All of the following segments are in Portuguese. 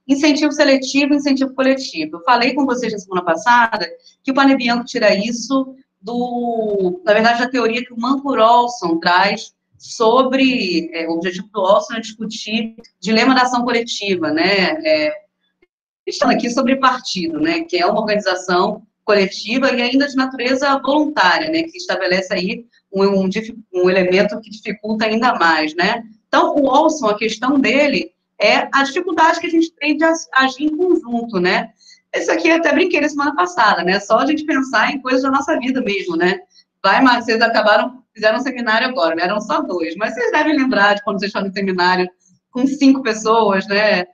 Incentivo seletivo, incentivo coletivo. Eu falei com vocês na semana passada que o Panebianco tira isso na verdade, da teoria que o Mancur Olson traz sobre, o objetivo do Olson é discutir dilema da ação coletiva, né? Estamos aqui sobre partido, né? Que é uma organização coletiva e ainda de natureza voluntária, né? Que estabelece aí um elemento que dificulta ainda mais, né? Então, o Olson, a questão dele é a dificuldade que a gente tem de agir em conjunto, né? Isso aqui eu até brinquei na semana passada, né? Só a gente pensar em coisas da nossa vida mesmo, né? Mas vocês fizeram um seminário agora, né? Eram só 2, mas vocês devem lembrar de quando vocês estão no seminário com 5 pessoas, né?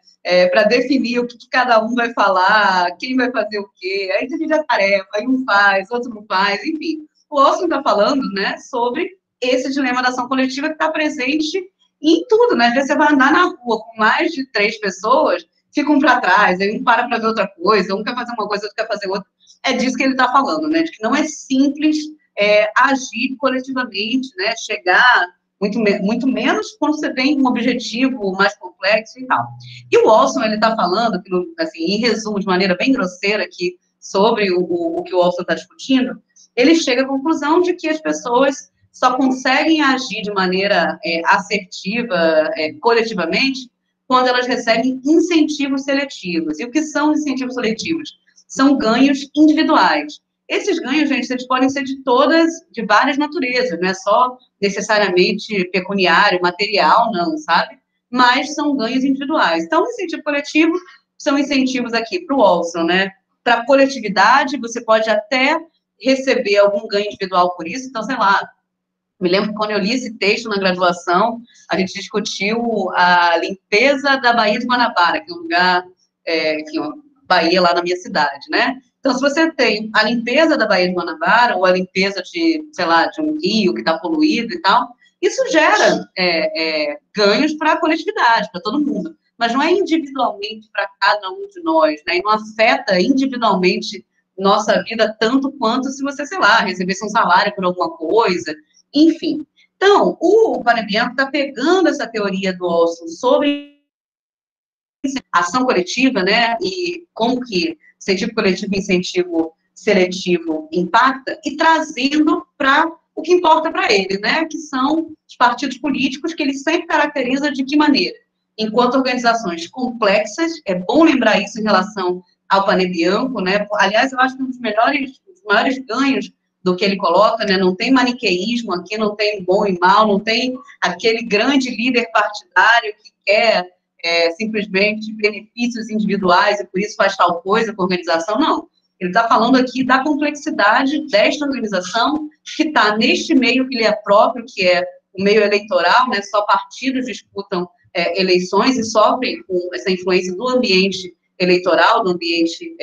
Para definir o que cada um vai falar, quem vai fazer o quê, aí divide a tarefa, aí um faz, outro não faz, enfim. O Austin está falando, né, sobre esse dilema da ação coletiva que está presente em tudo, né? Às vezes você vai andar na rua com mais de 3 pessoas, ficam para trás, aí um para ver outra coisa, um quer fazer uma coisa, outro quer fazer outra. É disso que ele está falando, né? De que não é simples agir coletivamente, né? Chegar muito menos quando você tem um objetivo mais complexo e tal. E o Olson, ele está falando, que, assim, em resumo, de maneira bem grosseira, aqui, sobre o que o Olson está discutindo, ele chega à conclusão de que as pessoas só conseguem agir de maneira assertiva, coletivamente, quando elas recebem incentivos seletivos. E o que são incentivos seletivos? São ganhos individuais. Esses ganhos, gente, eles podem ser de várias naturezas, não é só necessariamente pecuniário, material, não, sabe? Mas são ganhos individuais. Então, o incentivo coletivo são incentivos aqui para o Olson, né? Para a coletividade, você pode até receber algum ganho individual por isso. Então, sei lá, me lembro que quando eu li esse texto na graduação, a gente discutiu a limpeza da Baía de Guanabara, que é um lugar, enfim, uma Bahia lá na minha cidade, né? Então, se você tem a limpeza da Baía de Guanabara, ou a limpeza de, sei lá, de um rio que está poluído e tal, isso gera ganhos para a coletividade, para todo mundo. Mas não é individualmente para cada um de nós, né? E não afeta individualmente nossa vida tanto quanto se você, sei lá, recebesse um salário por alguma coisa, enfim. Então, o Panebianco está pegando essa teoria do Olson sobre ação coletiva, né, e como que incentivo coletivo e incentivo seletivo impacta, e trazendo para o que importa para ele, né, que são os partidos políticos, que ele sempre caracteriza de que maneira? Enquanto organizações complexas, é bom lembrar isso em relação ao Panebianco, né, aliás, eu acho que um dos maiores ganhos do que ele coloca, né, não tem maniqueísmo aqui, não tem bom e mal, não tem aquele grande líder partidário que quer simplesmente benefícios individuais e por isso faz tal coisa com a organização, não. Ele está falando aqui da complexidade desta organização que está neste meio que lhe é próprio, que é o meio eleitoral, né? Só partidos disputam eleições e sofrem com essa influência do ambiente eleitoral, do ambiente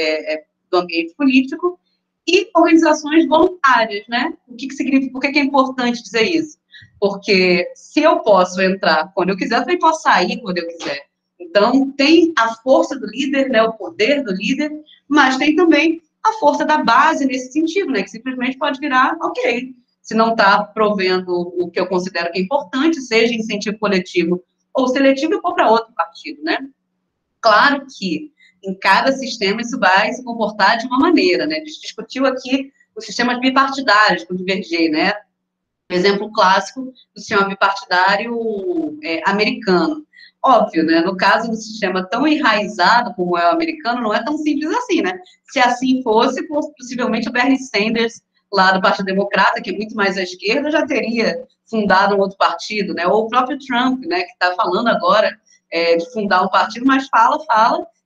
político, e organizações voluntárias, né? O que significa, por que é importante dizer isso? Porque se eu posso entrar quando eu quiser, eu também posso sair quando eu quiser. Então, tem a força do líder, né, o poder do líder, mas tem também a força da base nesse sentido, né, que simplesmente pode virar, ok, se não está provendo o que eu considero que é importante, seja incentivo coletivo ou seletivo, eu vou para outro partido, né? Claro que em cada sistema isso vai se comportar de uma maneira, né? A gente discutiu aqui os sistemas bipartidários, que eu divergi, né? Exemplo clássico do sistema bipartidário americano. Óbvio, né? No caso do sistema tão enraizado como é o americano, não é tão simples assim, né? Se assim fosse, possivelmente o Bernie Sanders, lá do Partido Democrata, que é muito mais à esquerda, já teria fundado um outro partido, né? Ou o próprio Trump, né? Que está falando agora de fundar um partido, mas fala,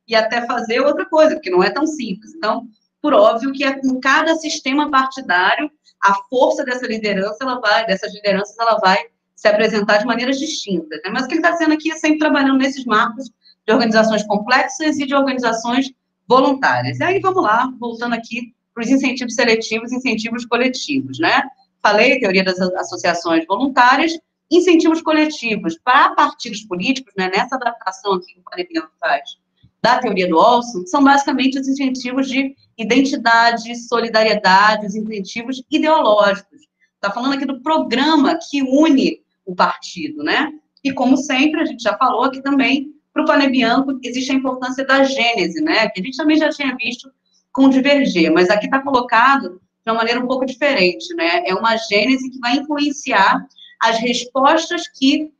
e até fazer outra coisa, porque não é tão simples. Então, por óbvio que em cada sistema partidário, a força dessas lideranças, ela vai se apresentar de maneiras distintas, né? Mas o que ele está dizendo aqui é sempre trabalhando nesses marcos de organizações complexas e de organizações voluntárias. E aí, vamos lá, voltando aqui para os incentivos seletivos e incentivos coletivos, né? Falei, teoria das associações voluntárias, incentivos coletivos para partidos políticos, né? Nessa adaptação aqui que o Panebianco faz da teoria do Olson, são basicamente os incentivos de identidade, solidariedade, os incentivos ideológicos. Está falando aqui do programa que une o partido, né? E, como sempre, a gente já falou aqui também, Para o Pane Bianco, existe a importância da gênese, né? Que a gente também já tinha visto com Diverger, mas aqui está colocado de uma maneira um pouco diferente, né? É uma gênese que vai influenciar as respostas que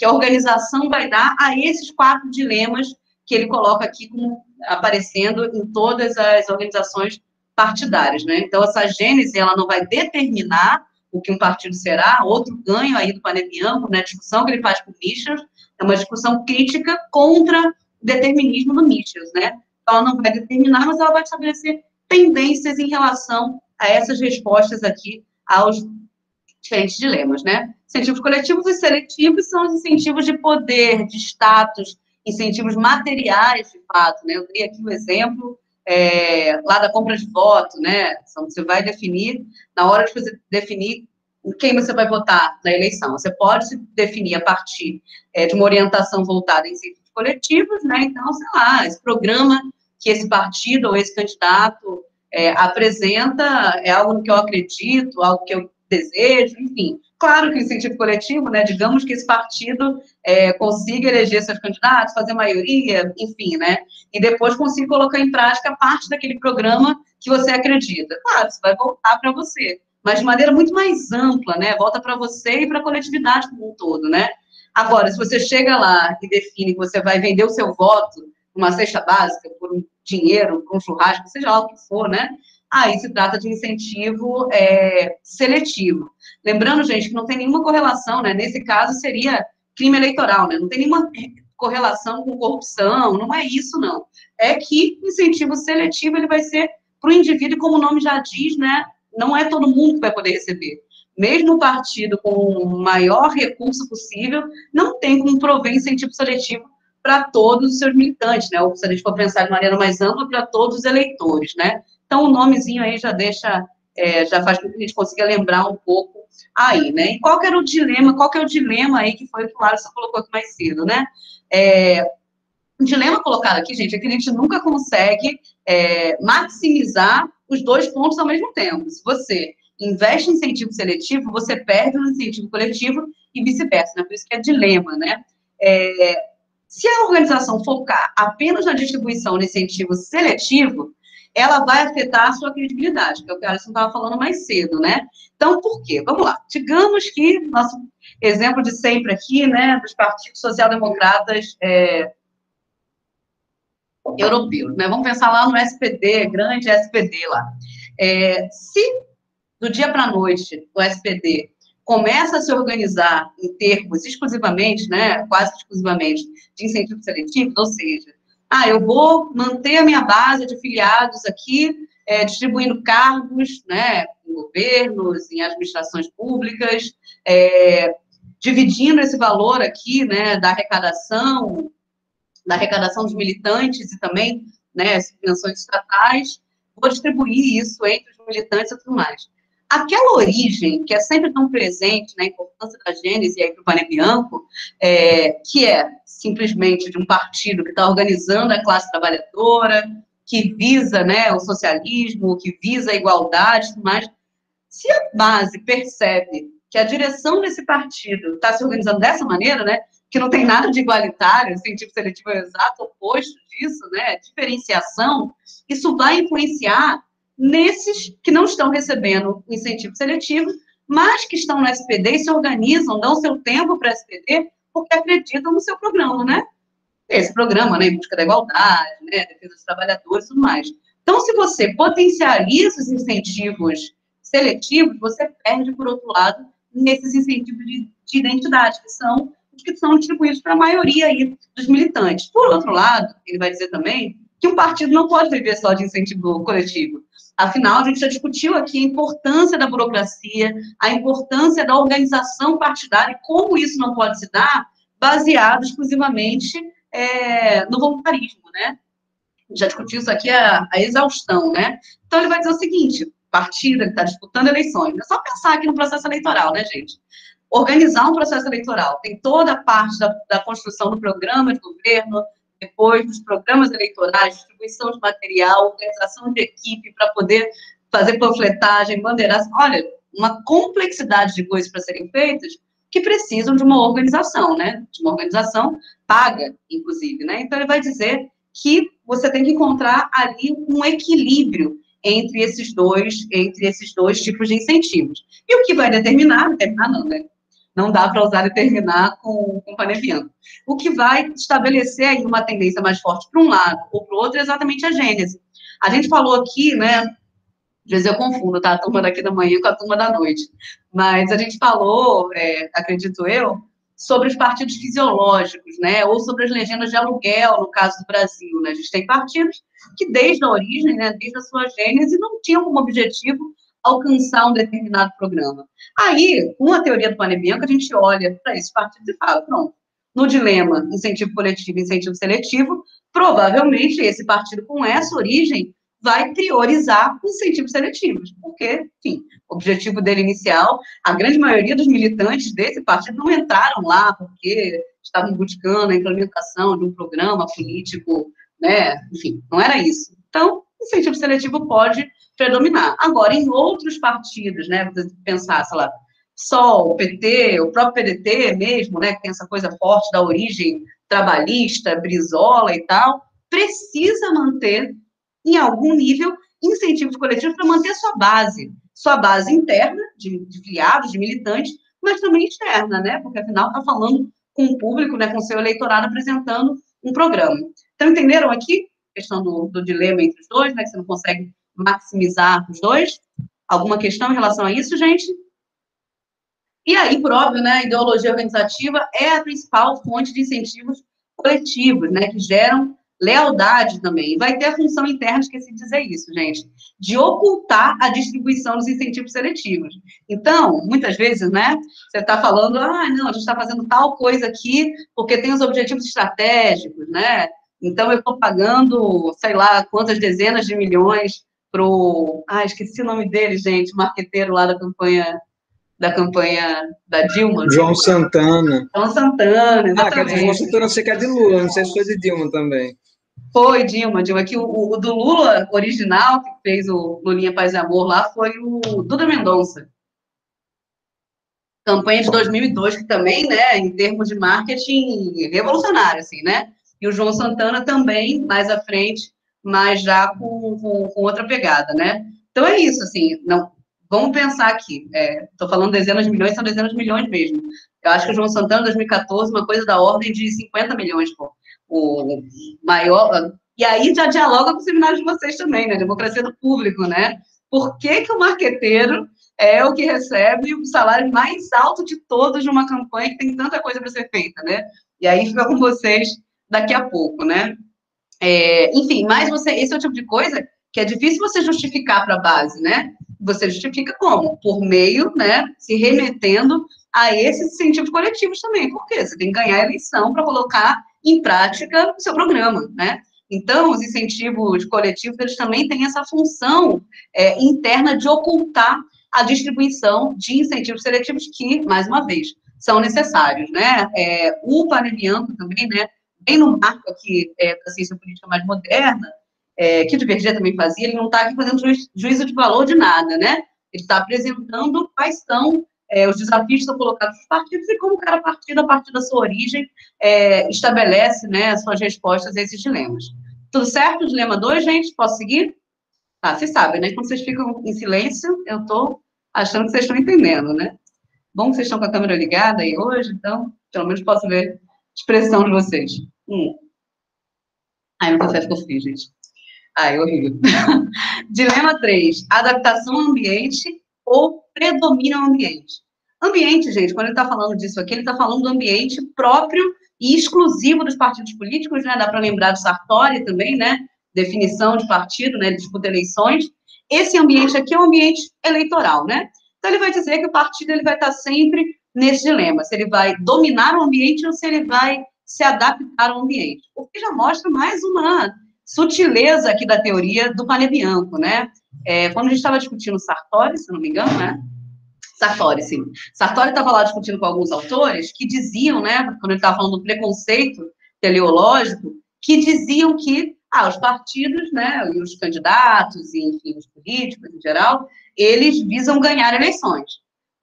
a organização vai dar a esses 4 dilemas que ele coloca aqui como aparecendo em todas as organizações partidárias, né? Então, essa gênese, ela não vai determinar o que um partido será, outro ganho aí do Pane Bianco, né? A discussão que ele faz com Michels é uma discussão crítica contra o determinismo do Michels, né? Então, ela não vai determinar, mas ela vai estabelecer tendências em relação a essas respostas aqui aos diferentes dilemas, né? Incentivos coletivos e seletivos são os incentivos de poder, de status, incentivos materiais, de fato, né? Eu dei aqui o exemplo lá da compra de voto, né? Então, você vai definir, na hora de você definir quem você vai votar na eleição, você pode se definir a partir de uma orientação voltada em incentivos coletivos, né? Então, sei lá, esse programa que esse partido ou esse candidato apresenta é algo no que eu acredito, algo que eu desejo, enfim. Claro que o incentivo coletivo, né, digamos que esse partido consiga eleger seus candidatos, fazer maioria, enfim, né, e depois consiga colocar em prática parte daquele programa que você acredita. Claro, isso vai voltar para você, mas de maneira muito mais ampla, né, volta para você e para a coletividade como um todo, né. Agora, se você chega lá e define que você vai vender o seu voto, uma cesta básica, por um dinheiro, por um churrasco, seja lá o que for, né, aí se trata de incentivo seletivo. Lembrando, gente, que não tem nenhuma correlação, né? Nesse caso, seria crime eleitoral, né? Não tem nenhuma correlação com corrupção, não é isso, não. É que o incentivo seletivo, ele vai ser para o indivíduo, como o nome já diz, né? Não é todo mundo que vai poder receber. Mesmo o partido com o maior recurso possível, não tem como prover incentivo seletivo para todos os seus militantes, né? Ou se a gente for pensar de maneira mais ampla, para todos os eleitores, né? Então, o nomezinho aí já deixa, já faz com que a gente consiga lembrar um pouco aí, né? E qual que era o dilema, qual que é o dilema aí que foi o que o Alisson colocou aqui mais cedo, né? O dilema colocado aqui, gente, é que a gente nunca consegue maximizar os 2 pontos ao mesmo tempo. Se você investe em incentivo seletivo, você perde no incentivo coletivo e vice-versa, né? Por isso que é dilema, né? Se a organização focar apenas na distribuição de incentivo seletivo, ela vai afetar a sua credibilidade, que é o que a Alisson estava falando mais cedo, né? Então, por quê? Vamos lá. Digamos que, nosso exemplo de sempre aqui, né, dos partidos social-democratas europeus, né? Vamos pensar lá no SPD, grande SPD lá. Se do dia para a noite o SPD começa a se organizar em termos exclusivamente, né, quase exclusivamente, de incentivos seletivos, ou seja, eu vou manter a minha base de filiados aqui, distribuindo cargos, né, em governos, em administrações públicas, dividindo esse valor aqui, né, da arrecadação dos militantes e também, né, subvenções estatais, vou distribuir isso entre os militantes e tudo mais. Aquela origem, que é sempre tão presente na importância da gênese aí para o Pane Bianco, que é simplesmente de um partido que está organizando a classe trabalhadora, que visa, né, o socialismo, que visa a igualdade, mas se a base percebe que a direção desse partido está se organizando dessa maneira, né, que não tem nada de igualitário, o incentivo seletivo é o exato oposto disso, né, diferenciação, isso vai influenciar nesses que não estão recebendo o incentivo seletivo, mas que estão no SPD e se organizam, dão seu tempo para o SPD, porque acreditam no seu programa, né? Esse programa, né, em busca da igualdade, né, defesa dos trabalhadores e tudo mais. Então, se você potencializa os incentivos seletivos, você perde, por outro lado, nesses incentivos de identidade, que são os que são distribuídos para a maioria aí dos militantes. Por outro lado, ele vai dizer também que um partido não pode viver só de incentivo coletivo. Afinal, a gente já discutiu aqui a importância da burocracia, a importância da organização partidária e como isso não pode se dar baseado exclusivamente no voluntarismo, né? Já discutiu isso aqui a exaustão, né? Então, ele vai dizer o seguinte, partido que está disputando eleições, é só pensar aqui no processo eleitoral, né, gente? Organizar um processo eleitoral, tem toda a parte da construção do programa de governo, depois dos programas eleitorais, distribuição de material, organização de equipe para poder fazer panfletagem, bandeiras, olha, uma complexidade de coisas para serem feitas, que precisam de uma organização, né? De uma organização paga, inclusive, né? Então, ele vai dizer que você tem que encontrar ali um equilíbrio entre esses dois tipos de incentivos. E o que vai determinar não, né? Não dá para usar e terminar com paneviano. O que vai estabelecer aí uma tendência mais forte para um lado ou para o outro é exatamente a gênese. A gente falou aqui, né? Às vezes eu confundo, tá? A turma daqui da manhã com a turma da noite. Mas a gente falou, acredito eu, sobre os partidos fisiológicos, né? Ou sobre as legendas de aluguel, no caso do Brasil, né? A gente tem partidos que, desde a origem, né, desde a sua gênese, não tinham como objetivo alcançar um determinado programa. Aí, com a teoria do Panebianco, a gente olha para esses partidos e fala, pronto, no dilema incentivo coletivo e incentivo seletivo, provavelmente esse partido com essa origem vai priorizar incentivos seletivos, porque, enfim, o objetivo dele inicial, a grande maioria dos militantes desse partido não entraram lá porque estavam buscando a implementação de um programa político, né, enfim, não era isso. Então, incentivo seletivo pode predominar. Agora, em outros partidos, né, você pensar, sei lá, PSOL, o PT, o próprio PDT mesmo, né, que tem essa coisa forte da origem trabalhista, Brizola e tal, precisa manter, em algum nível, incentivos coletivos para manter a sua base interna, de filiados, de militantes, mas também externa, né, porque, afinal, está falando com o público, né, com o seu eleitorado, apresentando um programa. Então, entenderam aqui a questão do dilema entre os dois, né, que você não consegue maximizar os dois? Alguma questão em relação a isso, gente? E aí, por óbvio, né, a ideologia organizativa é a principal fonte de incentivos coletivos, né, que geram lealdade também. E vai ter a função interna, esqueci de dizer isso, gente, de ocultar a distribuição dos incentivos seletivos. Então, muitas vezes, né, você está falando, não, a gente está fazendo tal coisa aqui porque tem os objetivos estratégicos, né, então eu estou pagando, sei lá, quantas dezenas de milhões pro... esqueci o nome dele, gente, o marqueteiro lá da campanha da Dilma. João Santana. João Santana, exatamente. João exatamente. Santana eu sei que é de Lula, não sei se foi de Dilma também. Foi Dilma. Que o do Lula original, que fez o Lulinha Paz e Amor lá, foi o Duda Mendonça. Campanha de 2002, que também, né, em termos de marketing, revolucionário, assim, né? E o João Santana também, mais à frente, mas já com outra pegada, né? Então é isso, assim, não, vamos pensar aqui, estou falando dezenas de milhões, são dezenas de milhões mesmo. Eu acho que o João Santana, em 2014, uma coisa da ordem de 50 milhões, pô. O maior... E aí já dialoga com o seminário de vocês também, né? Democracia do público, né? Por que o marqueteiro é o que recebe o salário mais alto de todos numa campanha que tem tanta coisa para ser feita, né? E aí fica com vocês daqui a pouco, né? Enfim, mas esse é o tipo de coisa que é difícil você justificar para a base, né? Você justifica como? Por meio, né, se remetendo a esses incentivos coletivos também. Por quê? Você tem que ganhar a eleição para colocar em prática o seu programa, né? Então, os incentivos coletivos, eles também têm essa função interna de ocultar a distribuição de incentivos seletivos que, mais uma vez, são necessários, né? O Panebianco também, né, bem no marco aqui da ciência política mais moderna, que o Divergé também fazia, ele não está aqui fazendo juízo de valor de nada, né? Ele está apresentando quais são os desafios que são colocados nos partidos e como cada partido, a partir da sua origem, estabelece, né, as suas respostas a esses dilemas. Tudo certo? Dilema 2, gente? Posso seguir? Tá, vocês sabem, né? Quando vocês ficam em silêncio, eu estou achando que vocês estão entendendo, né? Bom que vocês estão com a câmera ligada aí hoje, então, pelo menos posso ver a expressão de vocês. Não tô certo que eu fiz, gente. Horrível. Dilema 3. Adaptação ao ambiente ou predomina o ambiente? Ambiente, gente, quando ele está falando disso aqui, ele está falando do ambiente próprio e exclusivo dos partidos políticos, né? Dá para lembrar de Sartori também, né? Definição de partido, né? Ele disputa eleições. Esse ambiente aqui é um ambiente eleitoral, né? Então, ele vai dizer que o partido ele vai estar sempre nesse dilema, se ele vai dominar o ambiente ou se ele vai se adaptar ao ambiente. O que já mostra mais uma sutileza aqui da teoria do Panebianco, né? Quando a gente estava discutindo Sartori, se não me engano, né? Sartori, sim. Sartori estava lá discutindo com alguns autores que diziam, né, quando ele estava falando do preconceito teleológico, que diziam que os partidos, né, e os candidatos, e, enfim, os políticos em geral, eles visam ganhar eleições.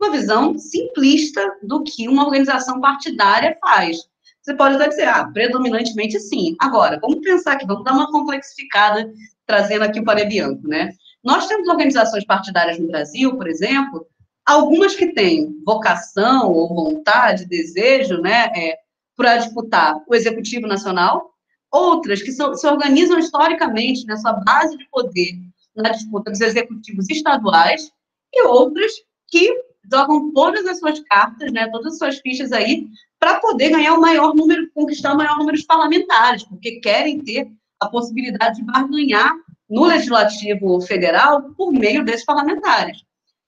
uma visão simplista do que uma organização partidária faz. Você pode até dizer, predominantemente sim. Agora, vamos pensar aqui, vamos dar uma complexificada, trazendo aqui o Panebianco, né? Nós temos organizações partidárias no Brasil, por exemplo, algumas que têm vocação ou vontade, desejo, né, para disputar o Executivo Nacional, outras que se organizam historicamente nessa base de poder na disputa dos executivos estaduais, e outras que jogam todas as suas cartas, né, todas as suas fichas aí, para poder ganhar o maior número, conquistar o maior número de parlamentares, porque querem ter a possibilidade de barganhar no Legislativo Federal por meio desses parlamentares.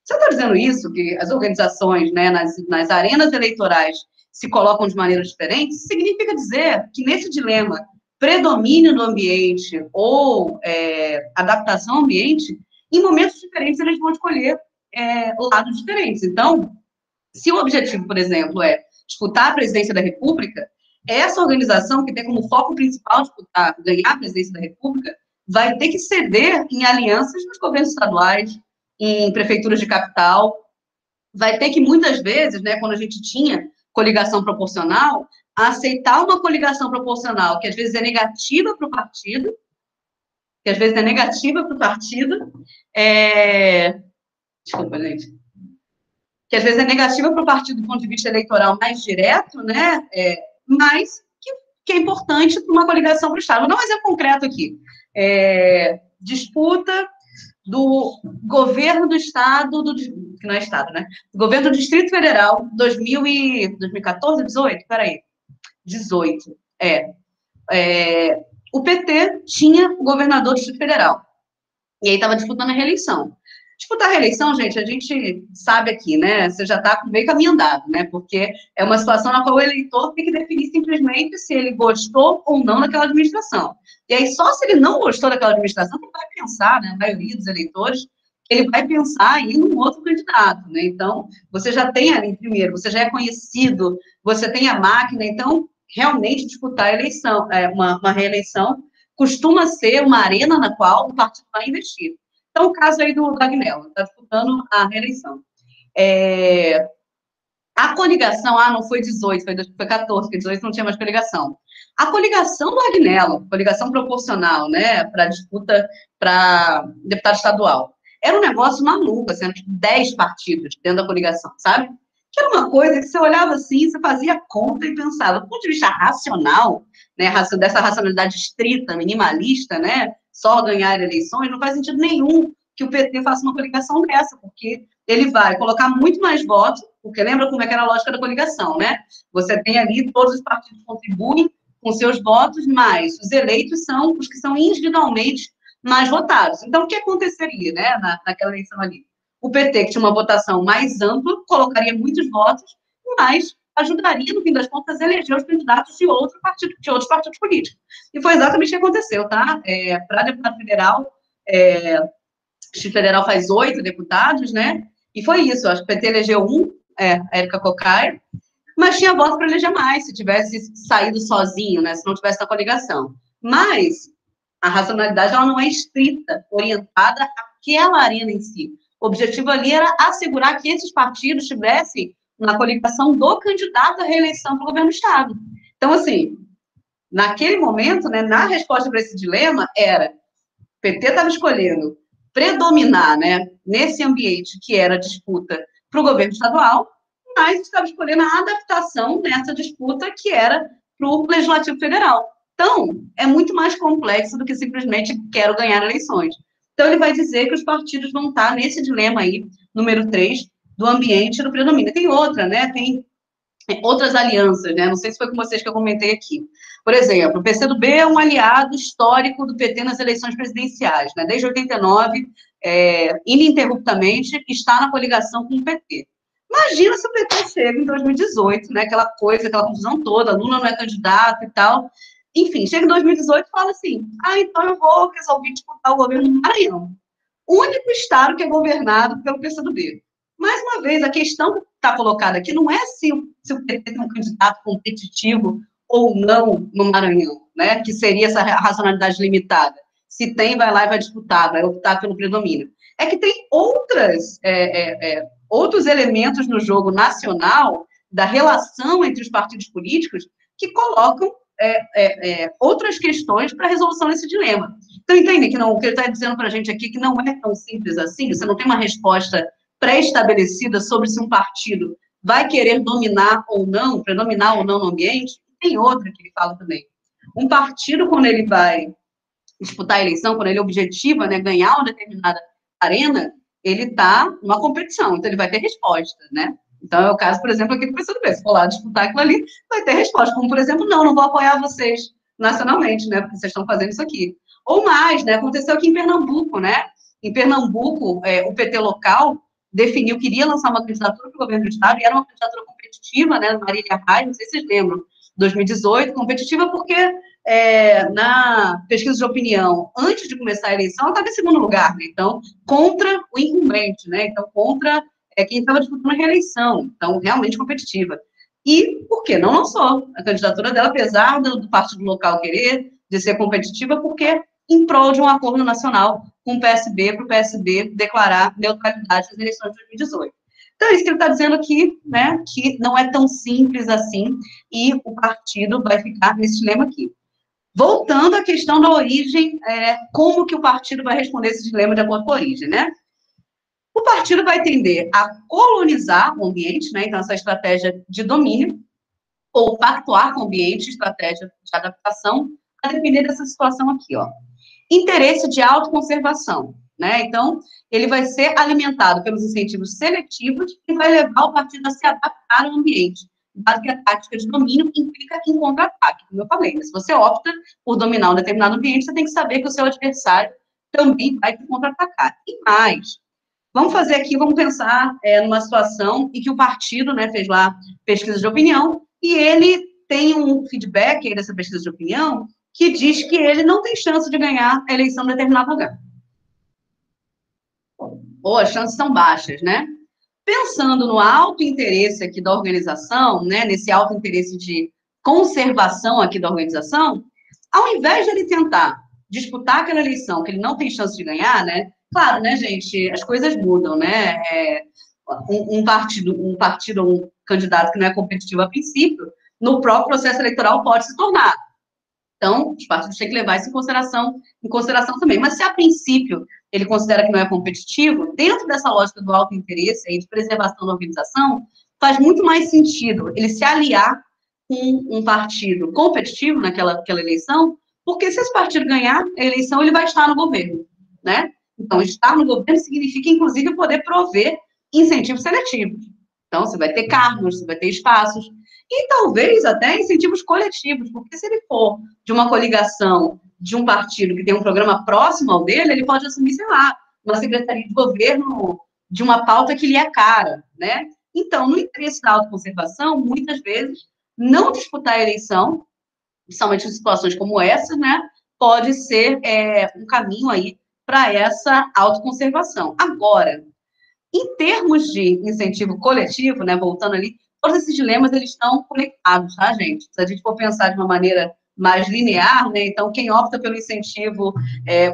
Você está dizendo isso, que as organizações, né, nas arenas eleitorais se colocam de maneira diferente? Isso significa dizer que nesse dilema predomínio do ambiente ou adaptação ao ambiente, em momentos diferentes eles vão escolher lados diferentes. Então, se o objetivo, por exemplo, é disputar a presidência da República, essa organização que tem como foco principal disputar, ganhar a presidência da República, vai ter que ceder em alianças nos governos estaduais, em prefeituras de capital, vai ter que, muitas vezes, né, quando a gente tinha coligação proporcional, aceitar uma coligação proporcional que às vezes é negativa para o partido, desculpa, gente, que às vezes é negativa para o partido do ponto de vista eleitoral mais direto, né, mas que é importante para uma coligação para o Estado. Vou dar um exemplo concreto aqui. Disputa do governo do Estado, que não é Estado, né? Do governo do Distrito Federal, 2014, 18? Peraí. 18. O PT tinha o governador do Distrito Federal. E aí estava disputando a reeleição. Disputar a reeleição, gente, a gente sabe aqui, né? Você já está meio caminho andado, né? Porque é uma situação na qual o eleitor tem que definir simplesmente se ele gostou ou não daquela administração. E aí, só se ele não gostou daquela administração, ele vai pensar, né? A maioria dos eleitores, ele vai pensar em num outro candidato, né? Então, você já tem ali, primeiro, você já é conhecido, você tem a máquina, então, realmente disputar a eleição, uma reeleição, costuma ser uma arena na qual o partido vai investir. Então, o caso aí do Agnello, está disputando a reeleição. A coligação, não foi 18, foi 14, porque 18 não tinha mais coligação. A coligação do Agnello, coligação proporcional, né, para disputa para deputado estadual, era um negócio maluco, assim, 10 partidos dentro da coligação, sabe? Que era uma coisa que você olhava assim, você fazia conta e pensava, do ponto de vista racional, né, dessa racionalidade estrita, minimalista, né, só ganhar eleições, não faz sentido nenhum que o PT faça uma coligação dessa, porque ele vai colocar muito mais votos, porque lembra como é que era a lógica da coligação, né? Você tem ali, todos os partidos contribuem com seus votos, mas os eleitos são os que são individualmente mais votados. Então, o que aconteceria, né, naquela eleição ali? O PT, que tinha uma votação mais ampla, colocaria muitos votos, mas ajudaria, no fim das contas, a eleger os candidatos de outros partidos políticos. E foi exatamente o que aconteceu, tá? Para deputado federal, o Distrito Federal faz 8 deputados, né? E foi isso, acho que o PT elegeu a Érica Cocai, mas tinha voto para eleger mais, se tivesse saído sozinho, né? Se não tivesse na coligação. Mas a racionalidade, ela não é estrita, orientada àquela arena em si. O objetivo ali era assegurar que esses partidos tivessem na coligação do candidato à reeleição para o governo do Estado. Então, assim, naquele momento, né, na resposta para esse dilema, o PT estava escolhendo predominar, né, nesse ambiente que era a disputa para o governo estadual, mas estava escolhendo a adaptação nessa disputa que era para o Legislativo Federal. Então, é muito mais complexo do que simplesmente quero ganhar eleições. Então, ele vai dizer que os partidos vão estar nesse dilema aí, número 3, do ambiente do predomínio. Tem outra, né, tem outras alianças, né, não sei se foi com vocês que eu comentei aqui. Por exemplo, o PCdoB é um aliado histórico do PT nas eleições presidenciais, né, desde 89, ininterruptamente, está na coligação com o PT. Imagina se o PT chega em 2018, né, aquela coisa, aquela confusão toda, Lula não é candidato e tal. Enfim, chega em 2018 e fala assim, então eu vou resolver disputar o governo do Maranhão. O único estado que é governado pelo PCdoB. Mais uma vez, a questão que está colocada aqui não é se o PT tem um candidato competitivo ou não no Maranhão, né, que seria essa racionalidade limitada. Se tem, vai lá e vai disputar, vai optar pelo predomínio. É que tem outras outros elementos no jogo nacional, da relação entre os partidos políticos, que colocam outras questões para a resolução desse dilema. Então, entende que o que ele está dizendo para a gente aqui que não é tão simples assim, você não tem uma resposta pré-estabelecida sobre se um partido vai querer dominar ou não, predominar ou não no ambiente. Tem outra que ele fala também. Um partido, quando ele vai disputar a eleição, quando ele objetiva, né, ganhar uma determinada arena, ele está numa competição, então ele vai ter resposta, né? Então, é o caso, por exemplo, aqui do PCdoB. Se for lá disputar aquilo ali, vai ter resposta. Como, por exemplo, não vou apoiar vocês nacionalmente, né? Porque vocês estão fazendo isso aqui. Ou mais, né? Aconteceu aqui em Pernambuco, né? Em Pernambuco, o PT local definiu que iria lançar uma candidatura para o governo do estado, e era uma candidatura competitiva, né? Marília Reis, não sei se vocês lembram, 2018, competitiva porque na pesquisa de opinião, antes de começar a eleição, ela estava em segundo lugar, né? Então, contra o incumbente, né? Então, contra quem estava disputando a reeleição, então, realmente competitiva. E, por que não lançou a candidatura dela, apesar do partido local querer, de ser competitiva, porque em prol de um acordo nacional com o PSB, para o PSB declarar neutralidade nas eleições de 2018. Então, é isso que ele está dizendo aqui, né, que não é tão simples assim, e o partido vai ficar nesse dilema aqui. Voltando à questão da origem, como que o partido vai responder esse dilema de acordo com a origem, né? O partido vai tender a colonizar o ambiente, né? Então, essa estratégia de domínio, ou pactuar com o ambiente, estratégia de adaptação, a depender dessa situação aqui, ó. Interesse de autoconservação, né? Então, ele vai ser alimentado pelos incentivos seletivos e vai levar o partido a se adaptar ao ambiente, dado que a tática de domínio implica em contra-ataque, como eu falei. Né? Se você opta por dominar um determinado ambiente, você tem que saber que o seu adversário também vai te contra-atacar. E mais, vamos fazer aqui, vamos pensar numa situação em que o partido, né, fez lá pesquisa de opinião e ele tem um feedback aí dessa pesquisa de opinião que diz que ele não tem chance de ganhar a eleição em determinado lugar. Ou as chances são baixas, né? Pensando no alto interesse aqui da organização, né, nesse alto interesse de conservação aqui da organização, ao invés de ele tentar disputar aquela eleição que ele não tem chance de ganhar, né? Claro, né, gente, as coisas mudam, né? Um partido, um candidato que não é competitivo a princípio, no próprio processo eleitoral pode se tornar. Então, os partidos têm que levar isso em consideração também. Mas se a princípio ele considera que não é competitivo, dentro dessa lógica do alto interesse e de preservação da organização, faz muito mais sentido ele se aliar com um partido competitivo naquela eleição, porque se esse partido ganhar a eleição, ele vai estar no governo, né? Então, estar no governo significa, inclusive, poder prover incentivos seletivos. Então, você vai ter cargos, você vai ter espaços, e talvez até incentivos coletivos, porque se ele for de uma coligação de um partido que tem um programa próximo ao dele, ele pode assumir, sei lá, uma secretaria de governo de uma pauta que lhe é cara, né? Então, no interesse da autoconservação, muitas vezes, não disputar a eleição, principalmente em situações como essa, né, pode ser um caminho aí para essa autoconservação. Agora, em termos de incentivo coletivo, né, voltando ali, todos esses dilemas, eles estão conectados, tá, gente? Se a gente for pensar de uma maneira mais linear, né, então quem opta pelo incentivo,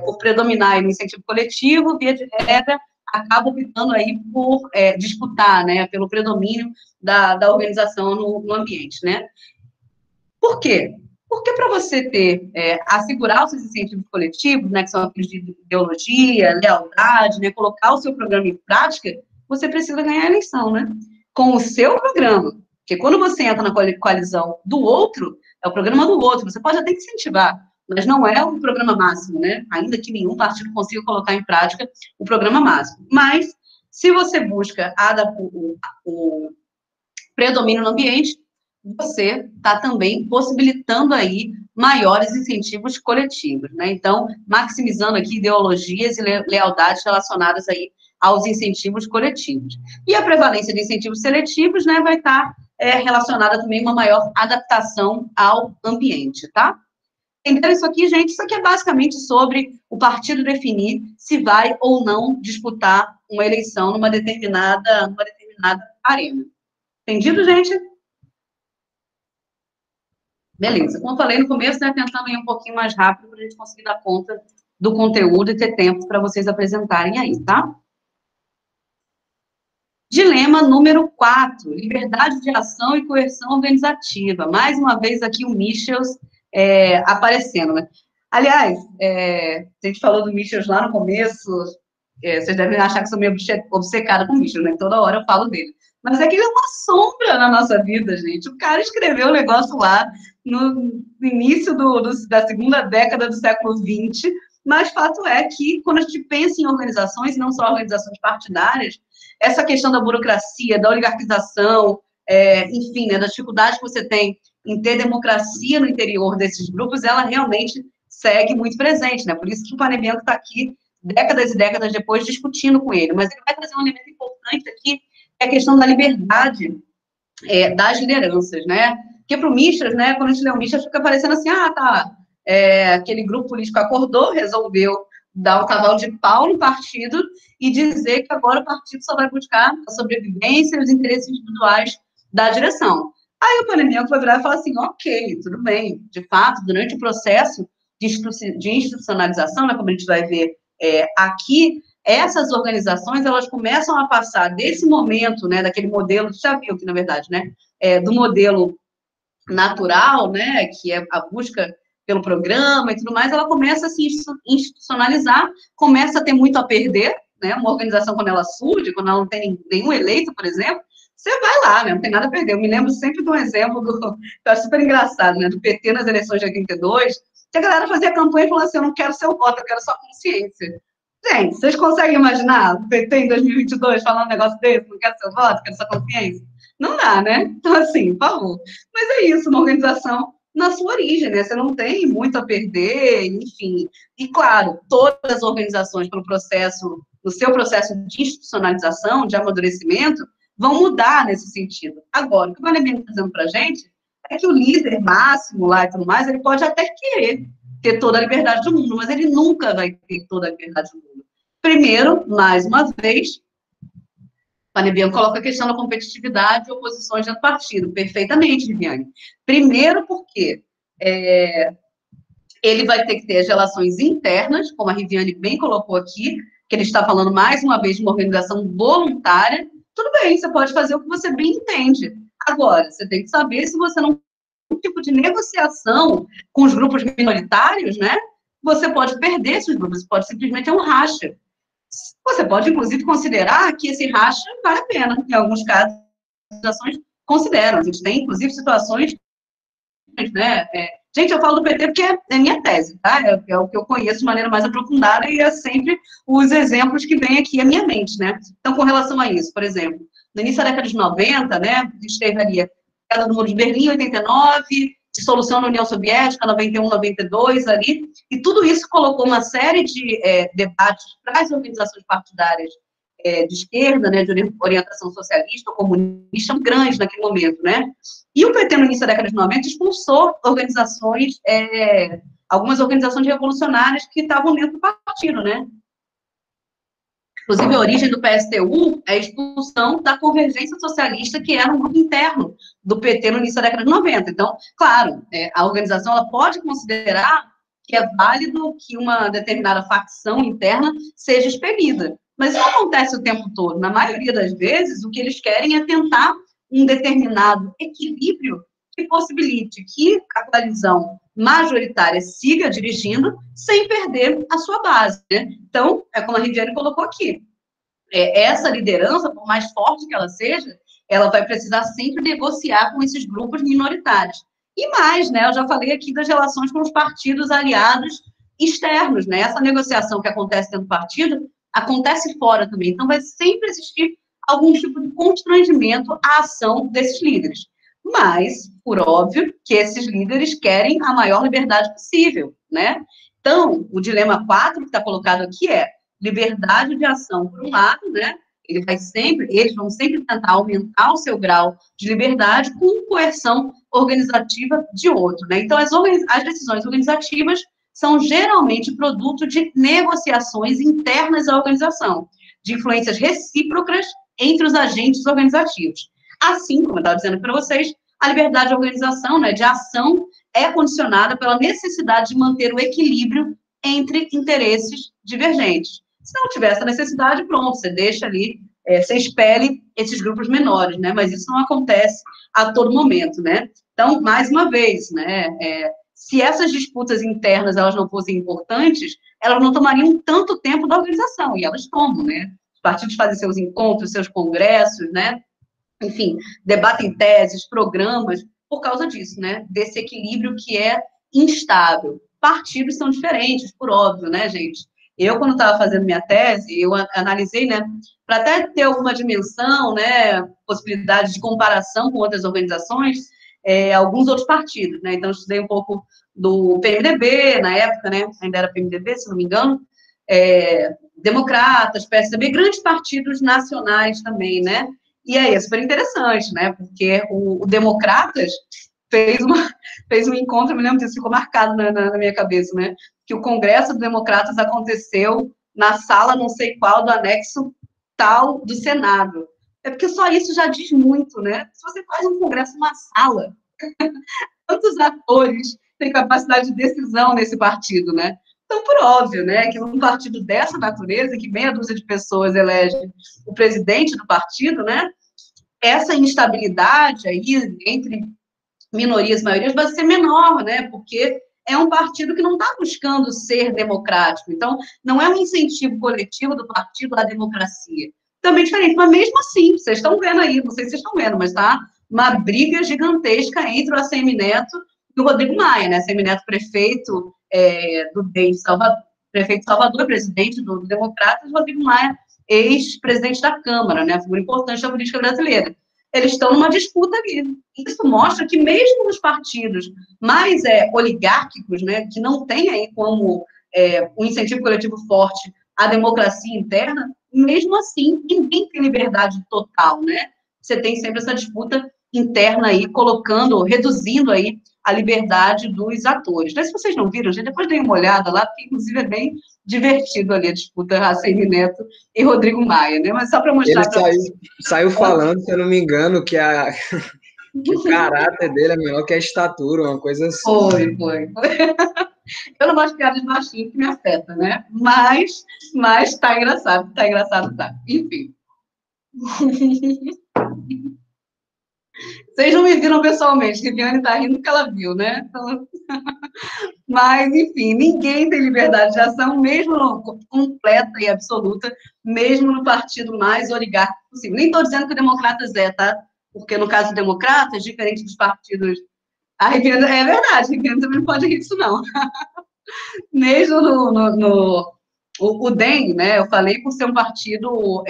por predominar no incentivo coletivo, via de regra, acaba optando aí por disputar, né, pelo predomínio da organização no ambiente, né? Por quê? Porque para você assegurar os seus incentivos coletivos, né, que são aqueles de ideologia, lealdade, né, colocar o seu programa em prática, você precisa ganhar a eleição, né? Com o seu programa. Porque quando você entra na coalizão do outro, é o programa do outro. Você pode até incentivar, mas não é o programa máximo, né? Ainda que nenhum partido consiga colocar em prática o programa máximo. Mas, se você busca o predomínio no ambiente, você está também possibilitando aí maiores incentivos coletivos, né? Então, maximizando aqui ideologias e lealdades relacionadas aí aos incentivos coletivos. E a prevalência de incentivos seletivos, né, vai estar relacionada também a uma maior adaptação ao ambiente, tá? Entenderam isso aqui, gente? Isso aqui é basicamente sobre o partido definir se vai ou não disputar uma eleição numa determinada arena. Entendido, gente? Beleza. Como eu falei no começo, né, tentando ir um pouquinho mais rápido para a gente conseguir dar conta do conteúdo e ter tempo para vocês apresentarem aí, tá? Dilema número 4, liberdade de ação e coerção organizativa. Mais uma vez aqui o Michels aparecendo, né? Aliás, a gente falou do Michels lá no começo, vocês devem achar que sou meio obcecada com o Michels, né? Toda hora eu falo dele. Mas é que ele é uma sombra na nossa vida, gente. O cara escreveu um negócio lá no início da segunda década do século XX, mas fato é que, quando a gente pensa em organizações, e não só organizações partidárias, essa questão da burocracia, da oligarquização, enfim, né, da dificuldade que você tem em ter democracia no interior desses grupos, ela realmente segue muito presente, né? Por isso que o Panebianco está aqui, décadas e décadas depois, discutindo com ele. Mas ele vai trazer um elemento importante aqui, que é a questão da liberdade das lideranças, né? Porque para o Michels, né, quando a gente lê o Michels, fica parecendo assim, aquele grupo político acordou, resolveu dar um cavalo de pau no partido e dizer que agora o partido só vai buscar a sobrevivência e os interesses individuais da direção. Aí o Panebianco vai virar e falar assim, ok, tudo bem, de fato, durante o processo de institucionalização, né, como a gente vai ver aqui, essas organizações, elas começam a passar desse momento, né, daquele modelo, já viu que, na verdade, né, do modelo natural, né, que é a busca pelo programa e tudo mais, ela começa a se institucionalizar, começa a ter muito a perder, né, uma organização quando ela surge, quando ela não tem nenhum eleito, por exemplo, você vai lá, né, não tem nada a perder. Eu me lembro sempre de um exemplo que eu acho super engraçado, né, do PT nas eleições de 82, que a galera fazia campanha falando assim, eu não quero seu voto, eu quero sua consciência. Gente, vocês conseguem imaginar o PT em 2022 falando um negócio desse, não quero seu voto, quero sua consciência? Não dá, né? Então, assim, por favor. Mas é isso, uma organização na sua origem, né? Você não tem muito a perder, enfim. E, claro, todas as organizações, no seu processo de institucionalização, de amadurecimento, vão mudar nesse sentido. Agora, o que o Valemir está dizendo para a gente é que o líder máximo lá e tudo mais, ele pode até querer ter toda a liberdade do mundo, mas ele nunca vai ter toda a liberdade do mundo. Primeiro, mais uma vez, Panebianco coloca a questão da competitividade e oposições dentro do partido. Perfeitamente, Viviane. Primeiro porque ele vai ter que ter as relações internas, como a Viviane bem colocou aqui, que ele está falando mais uma vez de uma organização voluntária. Tudo bem, você pode fazer o que você bem entende. Agora, você tem que saber se você não tem um tipo de negociação com os grupos minoritários, né? Você pode perder esses grupos, pode simplesmente ter um racha. Você pode, inclusive, considerar que esse racha vale a pena. Em alguns casos, as situações consideram. A gente tem, inclusive, situações, né? Gente, eu falo do PT porque é minha tese, tá? É o que eu conheço de maneira mais aprofundada e é sempre os exemplos que vêm aqui à minha mente, né? Então, com relação a isso, por exemplo, no início da década de 90, né, a gente teve ali a queda do Muro de Berlim, 89, dissolução da União Soviética, 91, 92, ali, e tudo isso colocou uma série de debates para as organizações partidárias de esquerda, né, de orientação socialista ou comunista, grandes naquele momento, né? E o PT, no início da década de 90, expulsou organizações, algumas organizações revolucionárias que estavam dentro do partido, né? Inclusive, a origem do PSTU é a expulsão da Convergência Socialista, que era um grupo interno do PT no início da década de 90. Então, claro, a organização ela pode considerar que é válido que uma determinada facção interna seja expelida. Mas isso acontece o tempo todo. Na maioria das vezes, o que eles querem é tentar um determinado equilíbrio que possibilite que a coalizão majoritária siga dirigindo sem perder a sua base, né? Então, é como a Riviane colocou aqui, essa liderança, por mais forte que ela seja, ela vai precisar sempre negociar com esses grupos minoritários. E mais, né, eu já falei aqui das relações com os partidos aliados externos, né? Essa negociação que acontece dentro do partido, acontece fora também. Então, vai sempre existir algum tipo de constrangimento à ação desses líderes. Mas, por óbvio, que esses líderes querem a maior liberdade possível, né? Então, o dilema 4 que está colocado aqui é liberdade de ação, por um lado, né? Eles vão sempre tentar aumentar o seu grau de liberdade com coerção organizativa de outro, né? Então, as decisões organizativas são geralmente produto de negociações internas à organização, de influências recíprocas entre os agentes organizativos. Assim, como eu estava dizendo para vocês, a liberdade de organização, né, de ação, é condicionada pela necessidade de manter o equilíbrio entre interesses divergentes. Se não tiver essa necessidade, pronto, você deixa ali você espelhe esses grupos menores, né? Mas isso não acontece a todo momento, né? Então, mais uma vez, né? Se essas disputas internas elas não fossem importantes, elas não tomariam tanto tempo da organização, e elas tomam, né? Os partidos fazem seus encontros, seus congressos, né? Enfim, debatem teses, programas, por causa disso, né? Desse equilíbrio que é instável. Partidos são diferentes, por óbvio, né, gente? Eu, quando estava fazendo minha tese, eu analisei, né, para até ter alguma dimensão, né, possibilidade de comparação com outras organizações, alguns outros partidos, né? Então, eu estudei um pouco do PMDB, na época, né, ainda era PMDB, se não me engano, Democratas, PSDB, grandes partidos nacionais também, né? E aí é super interessante, né? Porque o Democratas fez um encontro, eu me lembro disso, ficou marcado na minha cabeça, né? Que o Congresso dos Democratas aconteceu na sala não sei qual do anexo tal do Senado. É porque só isso já diz muito, né? Se você faz um congresso numa sala, quantos atores têm capacidade de decisão nesse partido, né? Então, por óbvio, né, que um partido dessa natureza, que meia dúzia de pessoas elege o presidente do partido, né, essa instabilidade aí entre minorias e maiorias vai ser menor, né, porque é um partido que não está buscando ser democrático. Então, não é um incentivo coletivo do partido à democracia. Também diferente, mas mesmo assim, vocês estão vendo aí, não sei se vocês estão vendo, mas tá uma briga gigantesca entre o ACM Neto e o Rodrigo Maia, né? ACM Neto, prefeito do DEM de Salvador, prefeito de Salvador, presidente do Democratas, e Rodrigo Maia, ex-presidente da Câmara, né? Figura importante da política brasileira. Eles estão numa disputa ali. Isso mostra que mesmo nos partidos mais oligárquicos, né, que não tem aí como um incentivo coletivo forte à democracia interna, mesmo assim, ninguém tem liberdade total, né? Você tem sempre essa disputa interna aí, colocando, reduzindo aí a liberdade dos atores. Mas se vocês não viram, gente, depois deem uma olhada lá, porque inclusive é bem divertido ali a disputa ACM Neto e Rodrigo Maia, né? Mas só para mostrar para vocês. Saiu falando, se eu não me engano, que o caráter dele é melhor que a estatura, uma coisa assim. Foi. Eu não gosto de piada de baixinho, que me afeta, né? Mas tá engraçado, tá. Enfim. Vocês não me viram pessoalmente, que Viane tá rindo porque ela viu, né? Então... Mas, enfim, ninguém tem liberdade de ação, mesmo completa e absoluta, mesmo no partido mais oligárquico possível. Nem estou dizendo que o Democratas tá? Porque, no caso do Democratas, diferente dos partidos... A Riviane, é verdade, a Riviane também não pode rir disso, não. Mesmo o DEM, né, eu falei por ser um partido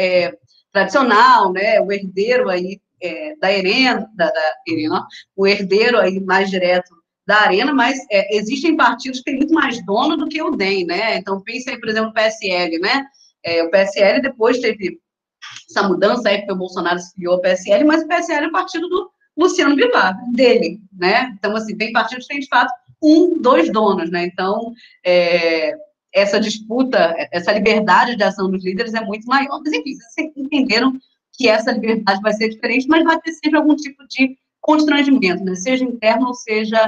tradicional, né, o herdeiro aí da Arena, o herdeiro aí mais direto da Arena, mas existem partidos que têm muito mais dono do que o DEM, né, então pensa aí, por exemplo, no PSL, né, o PSL depois teve essa mudança aí, porque o Bolsonaro se filiou ao PSL, mas o PSL é o partido do Luciano Bivar, dele, né, então, assim, tem partidos que têm, de fato, dois donos, né? Então, essa disputa, essa liberdade de ação dos líderes é muito maior. Mas, enfim, vocês entenderam que essa liberdade vai ser diferente, mas vai ter sempre algum tipo de constrangimento, né? Seja interno ou seja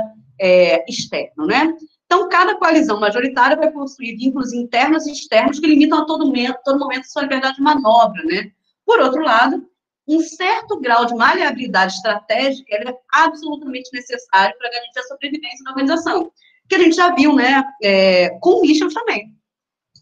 externo, né? Então, cada coalizão majoritária vai possuir vínculos internos e externos que limitam a todo momento sua liberdade de manobra, né? Por outro lado, um certo grau de maleabilidade estratégica é absolutamente necessário para garantir a sobrevivência da organização. Que a gente já viu, né, com o Michel também,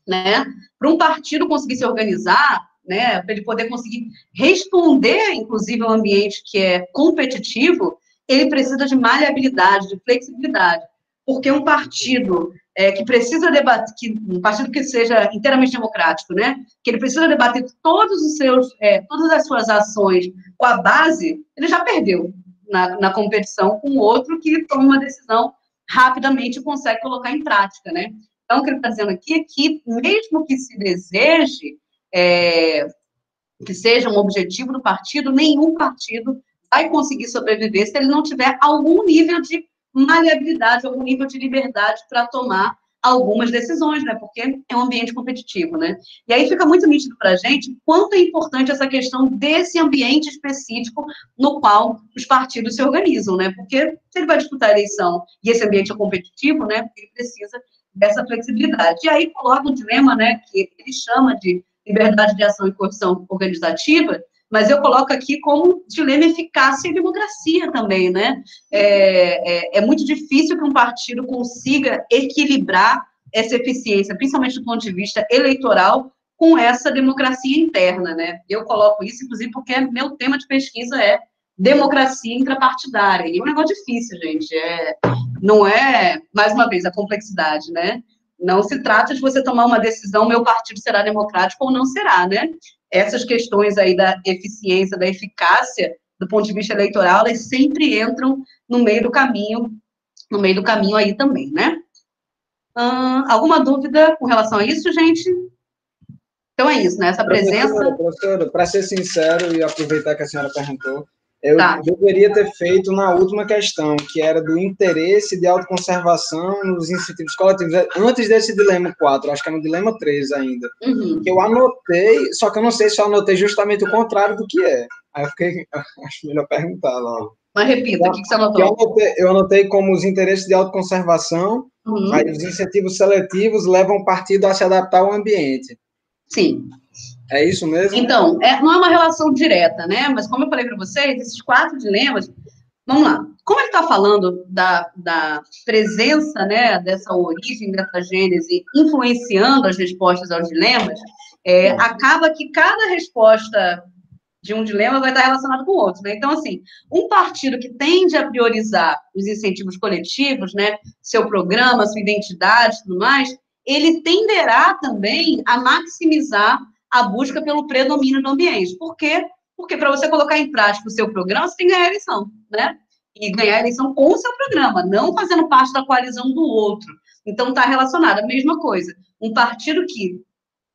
né? Para um partido conseguir se organizar, né, para ele poder conseguir responder, inclusive, ao ambiente que é competitivo, ele precisa de maleabilidade, de flexibilidade. Porque um partido que precisa debater, um partido que seja inteiramente democrático, né, que ele precisa debater todas as suas ações com a base, ele já perdeu na competição com outro que toma uma decisão rapidamente e consegue colocar em prática, né? Então, o que ele está dizendo aqui é que, mesmo que se deseje que seja um objetivo do partido, nenhum partido vai conseguir sobreviver se ele não tiver algum nível de maleabilidade, algum nível de liberdade para tomar algumas decisões, né? Porque é um ambiente competitivo, né? E aí fica muito nítido para a gente quanto é importante essa questão desse ambiente específico no qual os partidos se organizam, né? Porque se ele vai disputar a eleição e esse ambiente é competitivo, né? Ele precisa dessa flexibilidade. E aí coloca um dilema, né? Que ele chama de liberdade de ação e coerção organizativa, mas eu coloco aqui como dilema eficácia e democracia também, né? É muito difícil que um partido consiga equilibrar essa eficiência, principalmente do ponto de vista eleitoral, com essa democracia interna, né? Eu coloco isso, inclusive, porque meu tema de pesquisa é democracia intrapartidária. E é um negócio difícil, gente. Não é, mais uma vez, a complexidade, né? Não se trata de você tomar uma decisão, meu partido será democrático ou não será, né? Essas questões aí da eficiência, da eficácia, do ponto de vista eleitoral, elas sempre entram no meio do caminho aí também, né? Alguma dúvida com relação a isso, gente? Então é isso, né? Essa presença... Professora, para ser sincero e aproveitar que a senhora perguntou, eu deveria ter feito na última questão, que era do interesse de autoconservação nos incentivos coletivos, antes desse dilema 4, acho que é no dilema 3 ainda. Que eu anotei, só que eu não sei se eu anotei justamente o contrário do que é. Aí acho melhor perguntar logo. Mas repita, o que você anotou? Eu anotei como os interesses de autoconservação, aí os incentivos seletivos levam o partido a se adaptar ao ambiente. Sim. É isso mesmo? Então, não é uma relação direta, né? Mas como eu falei para vocês, esses 4 dilemas, vamos lá. Como ele está falando da presença, né, dessa origem, dessa gênese, influenciando as respostas aos dilemas, acaba que cada resposta de um dilema vai estar relacionado com o outro, né? Então, assim, um partido que tende a priorizar os incentivos coletivos, né, seu programa, sua identidade e tudo mais, ele tenderá também a maximizar a busca pelo predomínio do ambiente. Por quê? Porque para você colocar em prática o seu programa, você tem que ganhar a eleição, né? E ganhar a eleição com o seu programa, não fazendo parte da coalizão do outro. Então, está relacionado. A mesma coisa. Um partido que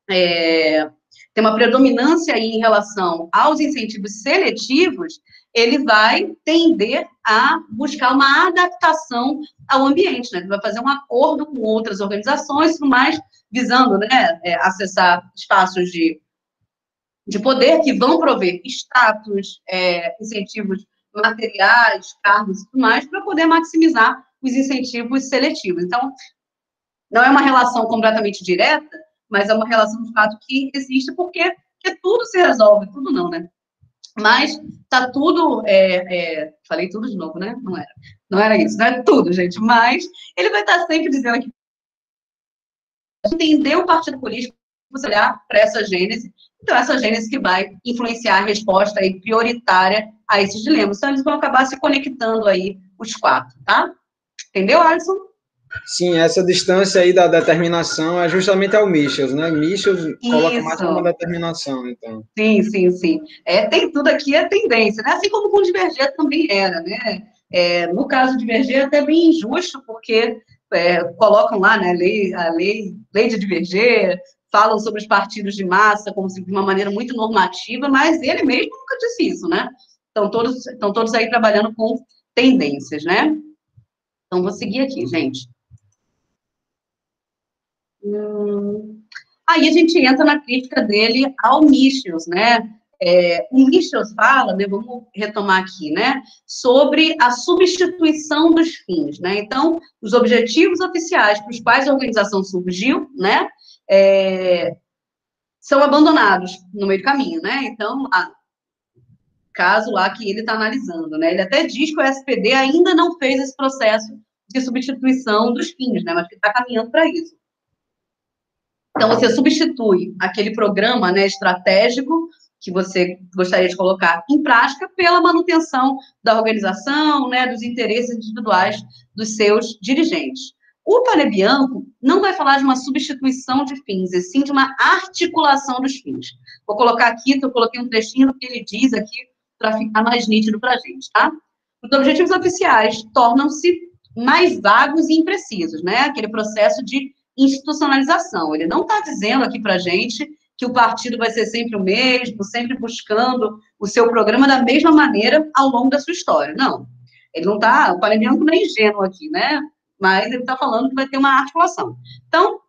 tem uma predominância aí em relação aos incentivos seletivos, ele vai tender a buscar uma adaptação ao ambiente, né? Ele vai fazer um acordo com outras organizações e tudo mais, visando, né, acessar espaços de poder que vão prover status, incentivos materiais, cargos e tudo mais, para poder maximizar os incentivos seletivos. Então, não é uma relação completamente direta, mas é uma relação de fato que existe, porque tudo se resolve, tudo não, né? Mas tá tudo, falei tudo de novo, né? Não era isso, não é tudo, gente, mas ele vai estar sempre dizendo aqui, entender o partido político, você olhar para essa gênese, então essa gênese que vai influenciar a resposta aí prioritária a esses dilemas. Então eles vão acabar se conectando aí, os 4, tá? Entendeu, Alisson? Sim, essa distância aí da determinação é justamente ao Michels, né? Michels coloca mais como determinação, então. Sim. Tem tudo aqui, é tendência, né? Assim como com o Diverger também era, né? No caso do Diverger é até bem injusto, porque colocam lá, né, a lei de Diverger, falam sobre os partidos de massa como se de uma maneira muito normativa, mas ele mesmo nunca disse isso, né? Estão todos aí trabalhando com tendências, né? Então, vou seguir aqui, gente. Aí a gente entra na crítica dele ao Michels, né? O Michels fala, né, vamos retomar aqui, né, sobre a substituição dos fins, né? Então, os objetivos oficiais para os quais a organização surgiu, né, são abandonados no meio do caminho, né? Então, caso lá que ele está analisando, né? Ele até diz que o SPD ainda não fez esse processo de substituição dos fins, né? Mas que está caminhando para isso. Então, você substitui aquele programa, né, estratégico que você gostaria de colocar em prática pela manutenção da organização, né, dos interesses individuais dos seus dirigentes. O Panebianco não vai falar de uma substituição de fins, e sim de uma articulação dos fins. Vou colocar aqui, eu coloquei um trechinho do que ele diz aqui para ficar mais nítido para a gente, tá? Os objetivos oficiais tornam-se mais vagos e imprecisos, né? Aquele processo de institucionalização. Ele não está dizendo aqui para a gente que o partido vai ser sempre o mesmo, sempre buscando o seu programa da mesma maneira ao longo da sua história. Não. Ele não está, o Panebianco não é ingênuo aqui, né? Mas ele está falando que vai ter uma articulação. Então,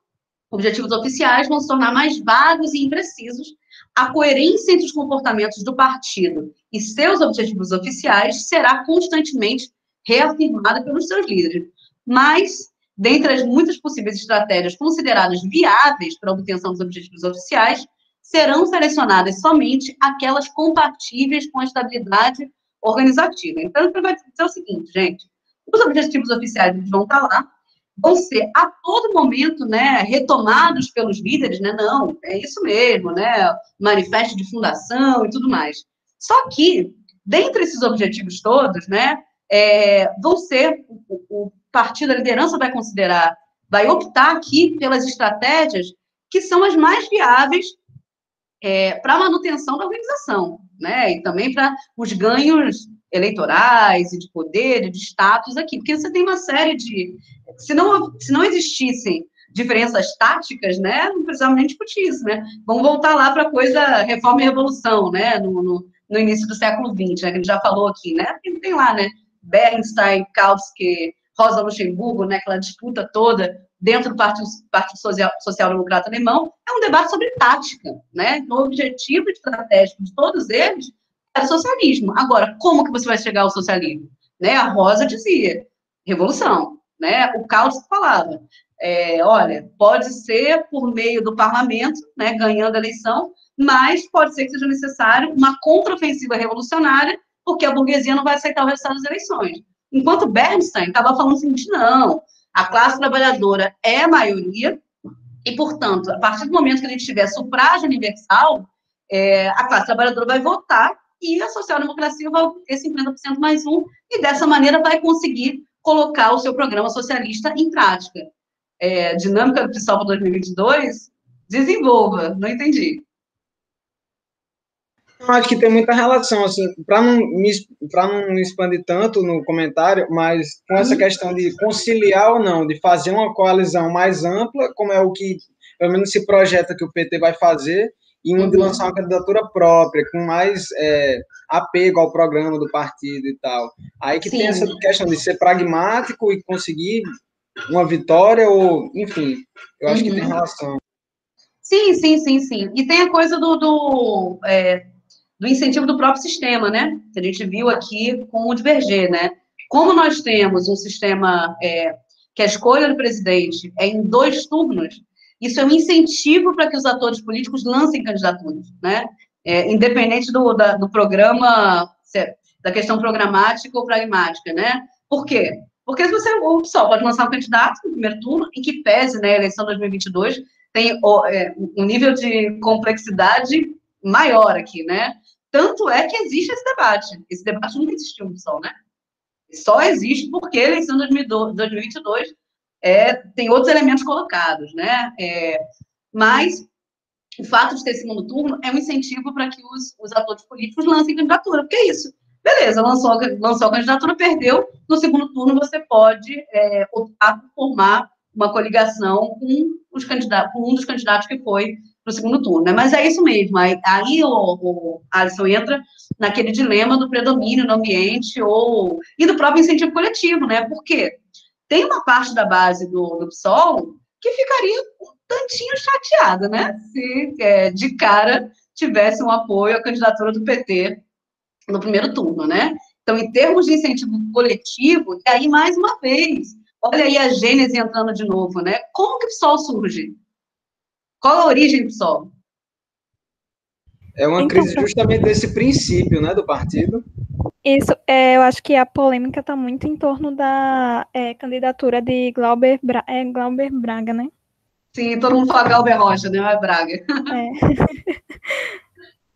objetivos oficiais vão se tornar mais vagos e imprecisos. A coerência entre os comportamentos do partido e seus objetivos oficiais será constantemente reafirmada pelos seus líderes. Mas, dentre as muitas possíveis estratégias consideradas viáveis para a obtenção dos objetivos oficiais, serão selecionadas somente aquelas compatíveis com a estabilidade organizativa. Então, ele vai dizer o seguinte, gente, os objetivos oficiais vão estar lá, vão ser a todo momento, né, retomados pelos líderes, né, não, é isso mesmo, né, manifesto de fundação e tudo mais. Só que, dentre esses objetivos todos, né, vão ser, o partido, a liderança vai considerar, vai optar aqui pelas estratégias que são as mais viáveis para a manutenção da organização, né, e também para os ganhos eleitorais e de poder e de status aqui, porque você tem uma série de... Se não existissem diferenças táticas, né, não precisamos nem discutir isso, né? Vamos voltar lá para a coisa reforma e revolução, né, no início do século XX, né, que a gente já falou aqui, né? Porque tem lá, né, Bernstein, Kautsky, Rosa Luxemburgo, né, aquela disputa toda dentro do Partido Social-Democrata Alemão, é um debate sobre tática, né? O objetivo estratégico de todos eles era o socialismo. Agora, como que você vai chegar ao socialismo? Né? A Rosa dizia, revolução, né? O Kautsky falava, olha, pode ser por meio do parlamento, né, ganhando a eleição, mas pode ser que seja necessário uma contraofensiva revolucionária, porque a burguesia não vai aceitar o resultado das eleições. Enquanto Bernstein estava falando o seguinte, não, a classe trabalhadora é a maioria, e, portanto, a partir do momento que a gente tiver sufrágio universal, a classe trabalhadora vai votar e a social-democracia vai ter 50% mais um, e dessa maneira vai conseguir colocar o seu programa socialista em prática. Dinâmica do PSOL para 2022, desenvolva, não entendi. Eu acho que tem muita relação, assim, para não me expandir tanto no comentário, mas com essa questão de conciliar ou não, de fazer uma coalizão mais ampla, como é o que, pelo menos, se projeta que o PT vai fazer, e de lançar uma candidatura própria, com mais apego ao programa do partido e tal. Aí que tem essa questão de ser pragmático e conseguir uma vitória, ou, enfim, eu acho que tem relação. Sim. E tem a coisa do incentivo do próprio sistema, né? Que a gente viu aqui com o Diverger, né? Como nós temos um sistema que a escolha do presidente é em 2 turnos, isso é um incentivo para que os atores políticos lancem candidaturas, né? Independente do programa, da questão programática ou pragmática, né? Por quê? Porque o PSOL pode lançar um candidato no primeiro turno, em que pese, né, a eleição de 2022 tem um nível de complexidade maior aqui, né? Tanto é que existe esse debate. Esse debate nunca existiu no PSOL, né? Só existe porque a eleição de 2022 tem outros elementos colocados, né? Mas o fato de ter segundo turno é um incentivo para que os atores políticos lancem candidatura, porque é isso. Beleza, lançou a candidatura, perdeu, no segundo turno você pode optar por formar uma coligação com um dos candidatos que foi para o segundo turno, né? Mas é isso mesmo, aí o Alisson entra naquele dilema do predomínio no ambiente e do próprio incentivo coletivo, né? Porque tem uma parte da base do PSOL que ficaria um tantinho chateada, né? Se de cara tivesse um apoio à candidatura do PT no primeiro turno, né? Então, em termos de incentivo coletivo, e aí, mais uma vez, olha aí a Gênese entrando de novo, né? Como que o PSOL surge? Qual a origem do PSOL? É uma crise justamente desse princípio, né, do partido. Isso, eu acho que a polêmica está muito em torno da candidatura de Glauber Braga, né? Sim, todo mundo fala Glauber Rocha, né? É Braga.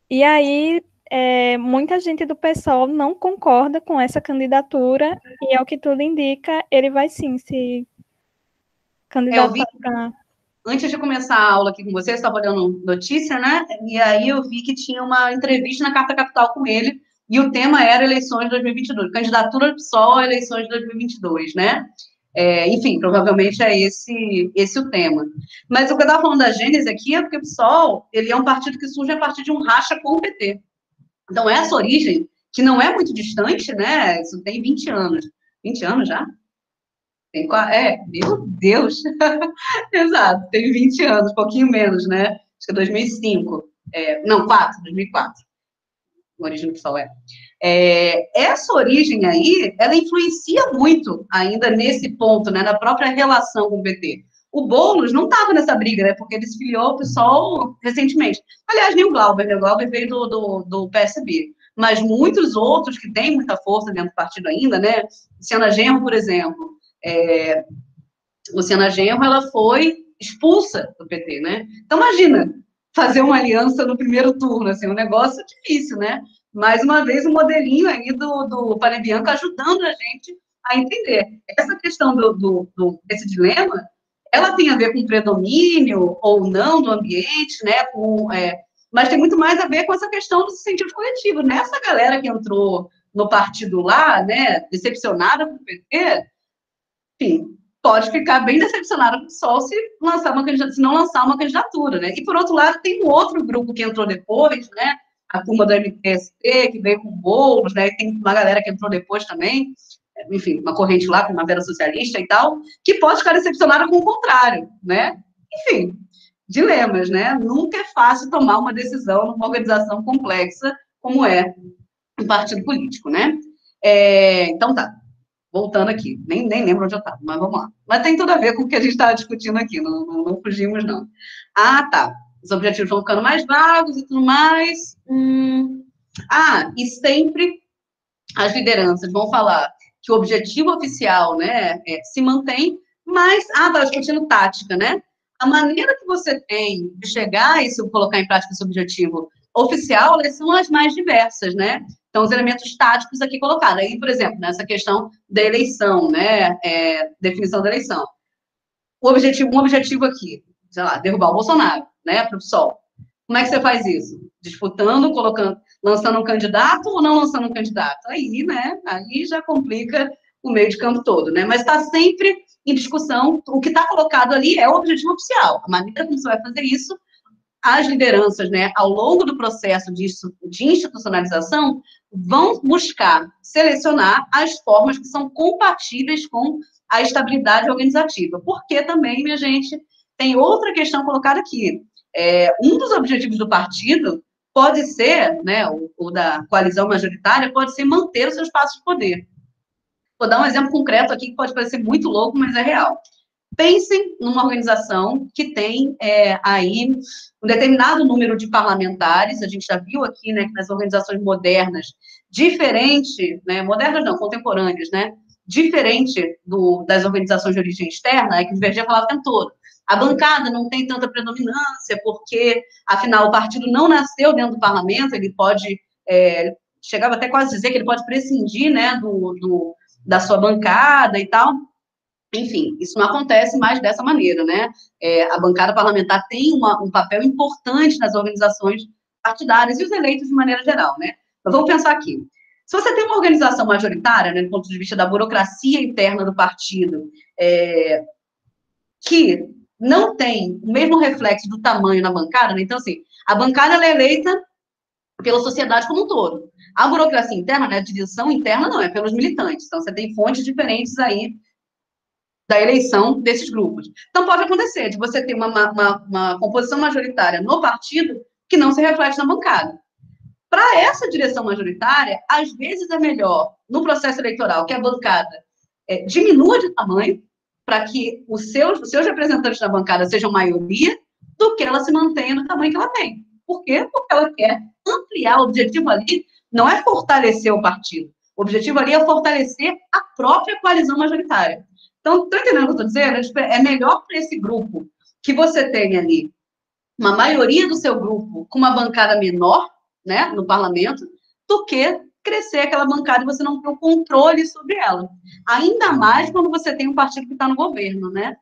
E aí, muita gente do PSOL não concorda com essa candidatura, e ao que tudo indica, ele vai sim se candidatar para... Antes de começar a aula aqui com vocês, estava olhando notícia, né? E aí eu vi que tinha uma entrevista na Carta Capital com ele, e o tema era eleições de 2022, candidatura do PSOL a eleições de 2022, né? Enfim, provavelmente é esse o tema. Mas o que eu estava falando da Gênese aqui é porque o PSOL, ele é um partido que surge a partir de um racha com o PT. Então, essa origem, que não é muito distante, né? Isso tem 20 anos. 20 anos já? Meu Deus! Exato, tem 20 anos, um pouquinho menos, né? Acho que é 2005. 2004. A origem do PSOL essa origem aí, ela influencia muito ainda nesse ponto, né? Na própria relação com o PT. O Boulos não estava nessa briga, né? Porque ele se filiou ao PSOL recentemente. Aliás, nem o Glauber, né? O Glauber veio do PSB. Mas muitos outros que têm muita força dentro do partido ainda, né? Luciana Genro, por exemplo. Luciana Genro, ela foi expulsa do PT, né? Então, imagina, fazer uma aliança no primeiro turno, assim, um negócio difícil, né? Mais uma vez, um modelinho aí do Panebianco ajudando a gente a entender. Essa questão desse dilema, ela tem a ver com predomínio ou não do ambiente, né? Mas tem muito mais a ver com essa questão dos incentivos coletivos. Nessa galera que entrou no partido lá, né, decepcionada com o PT, enfim, pode ficar bem decepcionada com o PSOL se não lançar uma candidatura, né? E, por outro lado, tem um outro grupo que entrou depois, né? A turma do MTST, que veio com Boulos, né? E tem uma galera que entrou depois também, enfim, uma corrente lá, Primavera Socialista e tal, que pode ficar decepcionada com o contrário, né? Enfim, dilemas, né? Nunca é fácil tomar uma decisão numa organização complexa como é um partido político, né? Então, tá. Voltando aqui, nem lembro onde eu estava, mas vamos lá. Mas tem tudo a ver com o que a gente estava discutindo aqui, não fugimos, não. Ah, tá. Os objetivos vão ficando mais vagos e tudo mais. E sempre as lideranças vão falar que o objetivo oficial, né, se mantém, mas, estava discutindo tática, né? A maneira que você tem de chegar e colocar em prática esse objetivo oficial, elas são as mais diversas, né? Então, os elementos táticos aqui colocados. Aí, por exemplo, nessa questão da eleição, né? Definição da eleição. Um objetivo aqui, sei lá, derrubar o Bolsonaro, né? Para o PSOL. Como é que você faz isso? Disputando, lançando um candidato ou não lançando um candidato? Aí, né? Aí já complica o meio de campo todo, né? Mas está sempre em discussão. O que está colocado ali é o objetivo oficial. A maneira como você vai fazer isso, as lideranças, né, ao longo do processo de institucionalização, vão buscar selecionar as formas que são compatíveis com a estabilidade organizativa. Porque também, minha gente, tem outra questão colocada aqui. Um dos objetivos do partido pode ser, né, o da coalizão majoritária, pode ser manter o seu espaço de poder. Vou dar um exemplo concreto aqui que pode parecer muito louco, mas é real. Pensem numa organização que tem aí um determinado número de parlamentares, a gente já viu aqui, né, que nas organizações modernas, diferente, né, modernas não, contemporâneas, né, diferente das organizações de origem externa, que o Verger falava o tempo todo. A bancada não tem tanta predominância, porque, afinal, o partido não nasceu dentro do parlamento, ele pode, chegava até quase a dizer que ele pode prescindir, né, da sua bancada e tal. Enfim, isso não acontece mais dessa maneira, né? A bancada parlamentar tem um papel importante nas organizações partidárias e os eleitos de maneira geral, né? Mas vamos pensar aqui. Se você tem uma organização majoritária, né, do ponto de vista da burocracia interna do partido, que não tem o mesmo reflexo do tamanho na bancada, né? Então, assim, a bancada ela é eleita pela sociedade como um todo. A burocracia interna, né, a divisão interna não, é pelos militantes. Então, você tem fontes diferentes aí da eleição desses grupos. Então, pode acontecer de você ter uma composição majoritária no partido que não se reflete na bancada. Para essa direção majoritária, às vezes é melhor, no processo eleitoral, que a bancada diminua de tamanho, para que os seus representantes da bancada sejam maioria, do que ela se mantenha no tamanho que ela tem. Por quê? Porque ela quer ampliar. O objetivo ali não é fortalecer o partido. O objetivo ali é fortalecer a própria coalizão majoritária. Então, estão entendendo o que eu estou dizendo? É melhor para esse grupo que você tenha ali uma maioria do seu grupo com uma bancada menor, né, no parlamento, do que crescer aquela bancada e você não ter o controle sobre ela. Ainda mais quando você tem um partido que está no governo, né?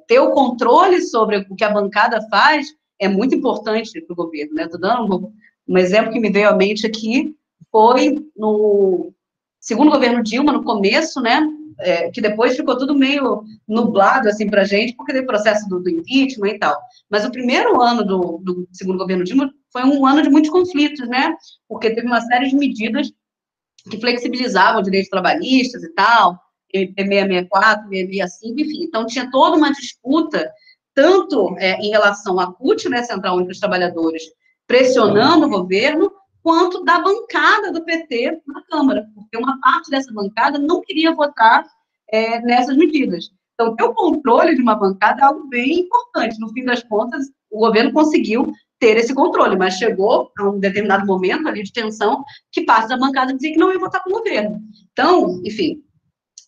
Ter o controle sobre o que a bancada faz é muito importante para o governo, né? Estou dando um exemplo que me veio à mente aqui, foi no segundo governo Dilma, no começo, né? Que depois ficou tudo meio nublado, assim, para a gente, porque teve processo do impeachment e tal. Mas o primeiro ano do segundo governo Dilma foi um ano de muitos conflitos, né? Porque teve uma série de medidas que flexibilizavam direitos trabalhistas e tal, MP 664, 665, enfim. Então, tinha toda uma disputa, tanto em relação à CUT, né, Central Única dos Trabalhadores, pressionando o governo, quanto da bancada do PT na Câmara, porque uma parte dessa bancada não queria votar nessas medidas. Então, ter o controle de uma bancada é algo bem importante. No fim das contas, o governo conseguiu ter esse controle, mas chegou a um determinado momento ali de tensão que parte da bancada dizia que não ia votar com o governo. Então, enfim,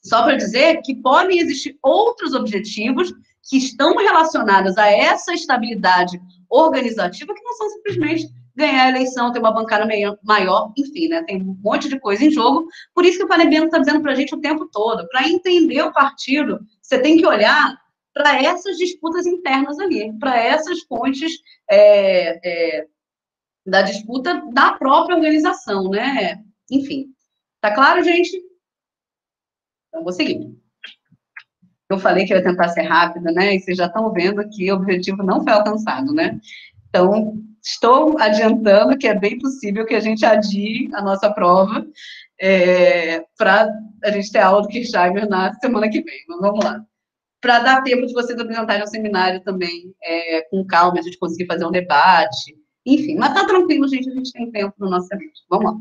só para dizer que podem existir outros objetivos que estão relacionados a essa estabilidade organizativa que não são simplesmente ganhar a eleição, ter uma bancada maior, enfim, né? Tem um monte de coisa em jogo. Por isso que o Pane Bianco está dizendo para a gente o tempo todo. Para entender o partido, você tem que olhar para essas disputas internas ali, para essas fontes da disputa da própria organização, né? Enfim. Tá claro, gente? Então, vou seguir. Eu falei que eu ia tentar ser rápida, né? E vocês já estão vendo que o objetivo não foi alcançado, né? Então, estou adiantando que é bem possível que a gente adie a nossa prova para a gente ter aula do Kirchheimer na semana que vem. Mas vamos lá. Para dar tempo de vocês apresentarem o seminário também com calma, a gente conseguir fazer um debate. Enfim, mas tá tranquilo, gente, a gente tem tempo no nosso semestre. Vamos lá.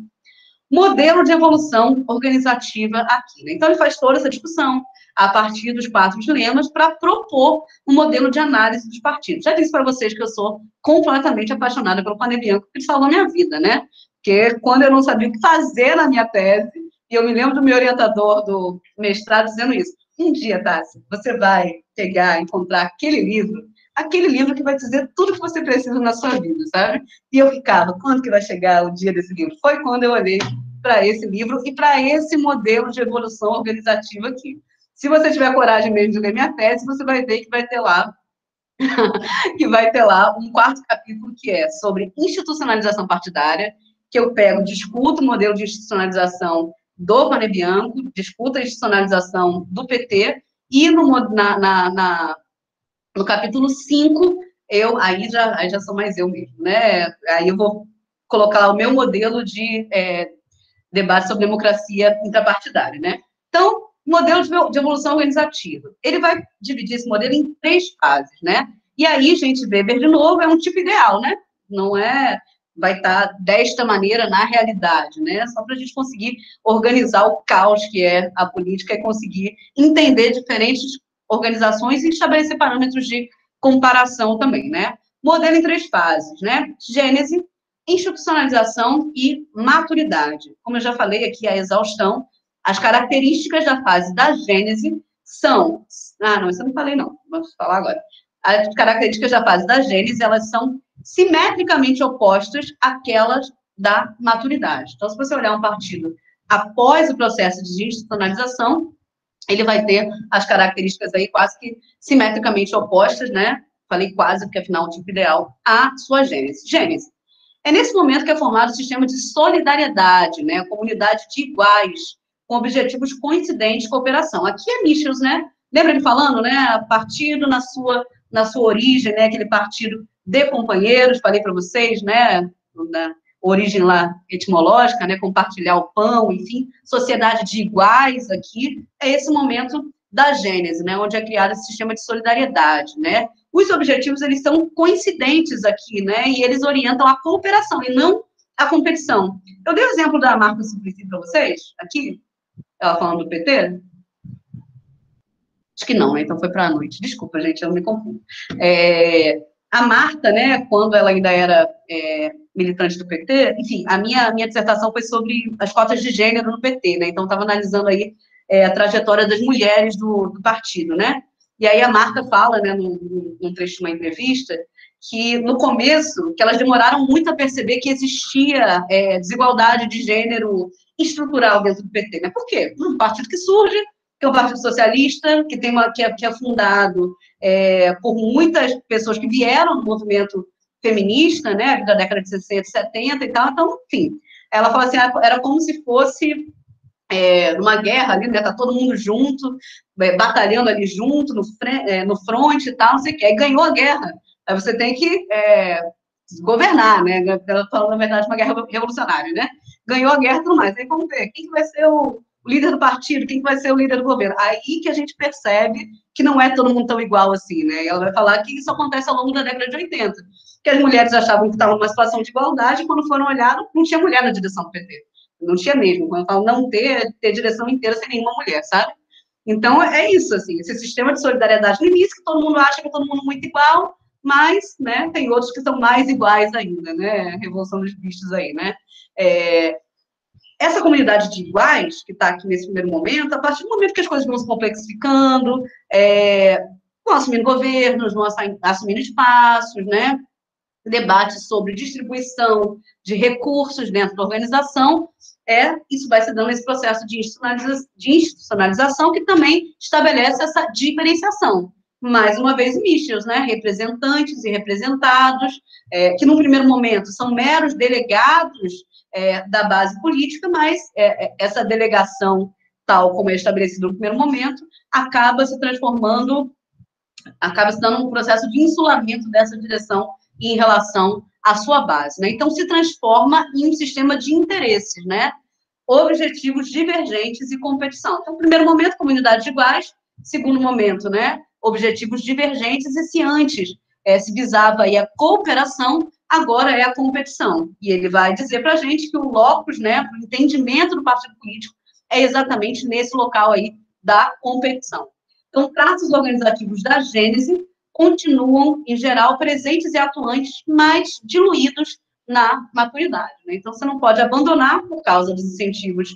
Modelo de evolução organizativa aqui, né? Então, ele faz toda essa discussão a partir dos 4 dilemas para propor um modelo de análise dos partidos. Já disse para vocês que eu sou completamente apaixonada pelo Pane Bianco, porque ele salvou minha vida, né? Porque quando eu não sabia o que fazer na minha tese, e eu me lembro do meu orientador do mestrado dizendo isso, um dia, Tassi, você vai pegar, encontrar aquele livro que vai dizer tudo que você precisa na sua vida, sabe? E eu ficava, quando que vai chegar o dia desse livro? Foi quando eu olhei para esse livro e para esse modelo de evolução organizativa aqui. Se você tiver coragem mesmo de ler minha tese, você vai ver que vai ter lá um 4º capítulo que é sobre institucionalização partidária, que eu pego, discuto o modelo de institucionalização do Pane Bianco, discuto a institucionalização do PT, e no capítulo 5, aí já sou mais eu mesmo, né? Aí eu vou colocar o meu modelo de debate sobre democracia intrapartidária, né? Então, modelo de evolução organizativa. Ele vai dividir esse modelo em 3 fases, né? E aí, gente, Weber, de novo, é um tipo ideal, né? Não vai estar desta maneira na realidade, né? Só para a gente conseguir organizar o caos que é a política e conseguir entender diferentes organizações e estabelecer parâmetros de comparação também, né? Modelo em 3 fases, né? Gênese, institucionalização e maturidade. Como eu já falei aqui, a exaustão, as características da fase da gênese são... não, isso eu não falei, não. Vamos falar agora. As características da fase da gênese, elas são simetricamente opostas àquelas da maturidade. Então, se você olhar um partido após o processo de institucionalização, ele vai ter as características aí quase que simetricamente opostas, né? Falei quase, porque afinal o tipo ideal, à sua gênese. Gênese. É nesse momento que é formado o sistema de solidariedade, né? Comunidade de iguais, com objetivos coincidentes de cooperação. Aqui é Michels, né? Lembra ele falando, né? Partido na sua origem, né? Aquele partido de companheiros, falei para vocês, né? Na origem lá etimológica, né? Compartilhar o pão, enfim, sociedade de iguais aqui, é esse momento da gênese, né? Onde é criado esse sistema de solidariedade, né? Os objetivos, eles são coincidentes aqui, né? E eles orientam a cooperação e não a competição. Eu dei o exemplo da Marta Suplicy para vocês, aqui, ela falando do PT. Acho que não, né? Então foi para a noite. Desculpa, gente, eu me confundo. A Marta, né, quando ela ainda era militante do PT, enfim, a minha dissertação foi sobre as cotas de gênero no PT, né? Então, estava analisando aí a trajetória das mulheres do partido, né? E aí a Marta fala, né, num trecho de uma entrevista, que no começo, que elas demoraram muito a perceber que existia desigualdade de gênero estrutural dentro do PT, né? Por quê? Um partido que surge, que é um partido socialista, que é fundado por muitas pessoas que vieram do movimento feminista, né, da década de 60, 70 e tal. Então, enfim, ela fala assim, era como se fosse numa guerra ali, né, tá todo mundo junto, batalhando ali junto, no front e tal, não sei o que, aí ganhou a guerra. Aí você tem que governar, né, ela falando, na verdade, uma guerra revolucionária, né, ganhou a guerra e tudo mais. Aí vamos ver, quem que vai ser o líder do partido, quem vai ser o líder do governo. Aí que a gente percebe que não é todo mundo tão igual assim, né? E ela vai falar que isso acontece ao longo da década de 80, que as mulheres achavam que estavam numa situação de igualdade, e quando foram olhar, não tinha mulher na direção do PT. Não tinha mesmo. Quando eu falo não ter direção inteira sem nenhuma mulher, sabe? Então, é isso, assim, esse sistema de solidariedade no início, que todo mundo acha que é todo mundo muito igual, mas, né, tem outros que são mais iguais ainda, né, Revolução dos Bichos aí, né. Essa comunidade de iguais, que está aqui nesse primeiro momento, a partir do momento que as coisas vão se complexificando, vão assumindo governos, vão assumindo espaços, né, debates sobre distribuição de recursos dentro da organização, isso vai se dando esse processo de institucionalização que também estabelece essa diferenciação. Mais uma vez, nichos, né? Representantes e representados, que no primeiro momento são meros delegados da base política, mas essa delegação, tal como é estabelecido no primeiro momento, acaba se transformando, acaba se dando um processo de insulamento dessa direção em relação à sua base, né? Então, se transforma em um sistema de interesses, né? Objetivos divergentes e competição. Então, primeiro momento, comunidades iguais. Segundo momento, né? Objetivos divergentes. E se antes se visava aí a cooperação, agora é a competição. E ele vai dizer para a gente que o locus, né? O entendimento do partido político é exatamente nesse local aí da competição. Então, traços organizativos da Gênese continuam, em geral, presentes e atuantes, mas diluídos na maturidade, né? Então, você não pode abandonar por causa dos incentivos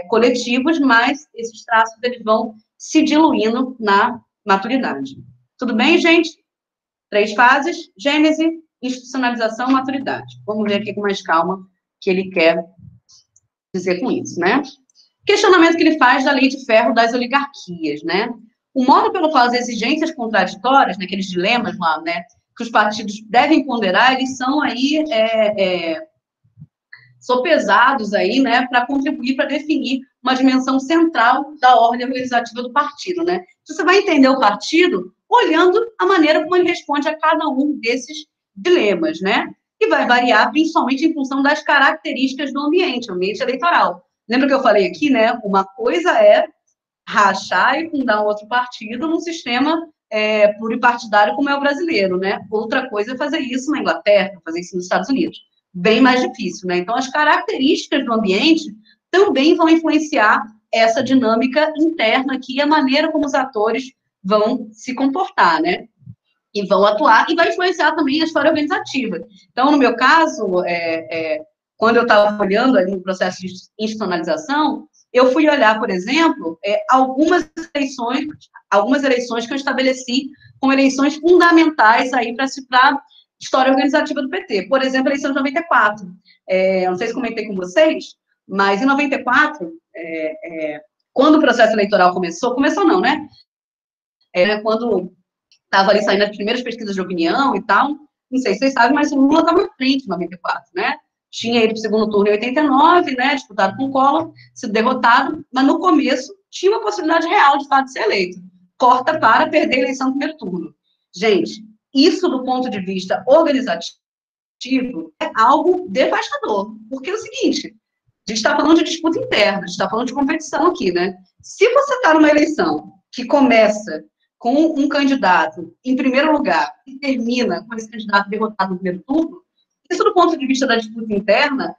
coletivos, mas esses traços eles vão se diluindo na maturidade. Tudo bem, gente? 3 fases: Gênese, institucionalização, maturidade. Vamos ver aqui com mais calma o que ele quer dizer com isso, né? Questionamento que ele faz da lei de ferro das oligarquias, né? O modo pelo qual as exigências contraditórias, né, aqueles dilemas lá, né, que os partidos devem ponderar, eles são aí sopesados aí, né, para contribuir para definir uma dimensão central da ordem organizativa do partido, né? Você vai entender o partido olhando a maneira como ele responde a cada um desses dilemas, né? E vai variar principalmente em função das características do ambiente eleitoral. Lembra que eu falei aqui, né? Uma coisa é rachar e fundar um outro partido num sistema pluripartidário como é o brasileiro, né? Outra coisa é fazer isso na Inglaterra, fazer isso nos Estados Unidos. Bem mais difícil, né? Então, as características do ambiente também vão influenciar essa dinâmica interna aqui, a maneira como os atores vão se comportar, né? E vão atuar, e vai influenciar também a história organizativa. Então, no meu caso, quando eu estava olhando ali no processo de institucionalização, eu fui olhar, por exemplo, algumas eleições que eu estabeleci como eleições fundamentais aí para a história organizativa do PT. Por exemplo, a eleição de 94. Não sei se comentei com vocês, mas em 94, quando o processo eleitoral começou não, né? Quando estava ali saindo as primeiras pesquisas de opinião e tal, não sei se vocês sabem, mas o Lula estava na frente em 94, né? Tinha ido para o segundo turno em 89, né, disputado com o Collor, sido derrotado, mas no começo tinha uma possibilidade real, de fato, de ser eleito. Corta para perder a eleição no primeiro turno. Gente, isso do ponto de vista organizativo é algo devastador, porque é o seguinte, a gente está falando de disputa interna, a gente está falando de competição aqui, né? Se você está numa eleição que começa com um candidato em primeiro lugar e termina com esse candidato derrotado no primeiro turno, isso, do ponto de vista da disputa interna,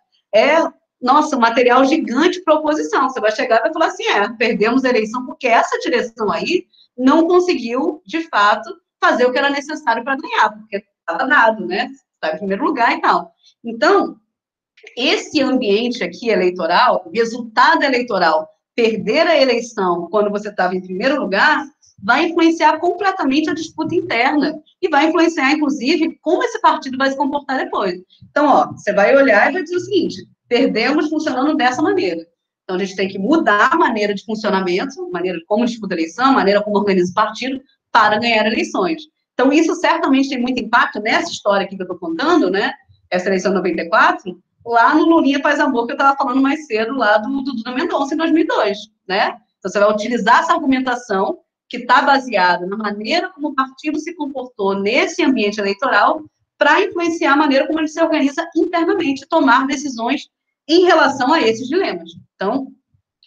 um material gigante para a oposição. Você vai chegar e vai falar assim, perdemos a eleição porque essa direção aí não conseguiu, de fato, fazer o que era necessário para ganhar, porque estava dado, né? Está em primeiro lugar e tal. Então, esse ambiente aqui eleitoral, resultado eleitoral, perder a eleição quando você estava em primeiro lugar, vai influenciar completamente a disputa interna e vai influenciar, inclusive, como esse partido vai se comportar depois. Então, você vai olhar e vai dizer o seguinte, perdemos funcionando dessa maneira. Então, a gente tem que mudar a maneira de funcionamento, a maneira como disputa a eleição, a maneira como organiza o partido para ganhar eleições. Então, isso certamente tem muito impacto nessa história aqui que eu estou contando, né? Essa eleição de 94, lá no Lulinha Paz Amor, que eu estava falando mais cedo, lá do Duda Mendonça, em 2002, né? Então, você vai utilizar essa argumentação que está baseada na maneira como o partido se comportou nesse ambiente eleitoral para influenciar a maneira como ele se organiza internamente, tomar decisões em relação a esses dilemas. Então,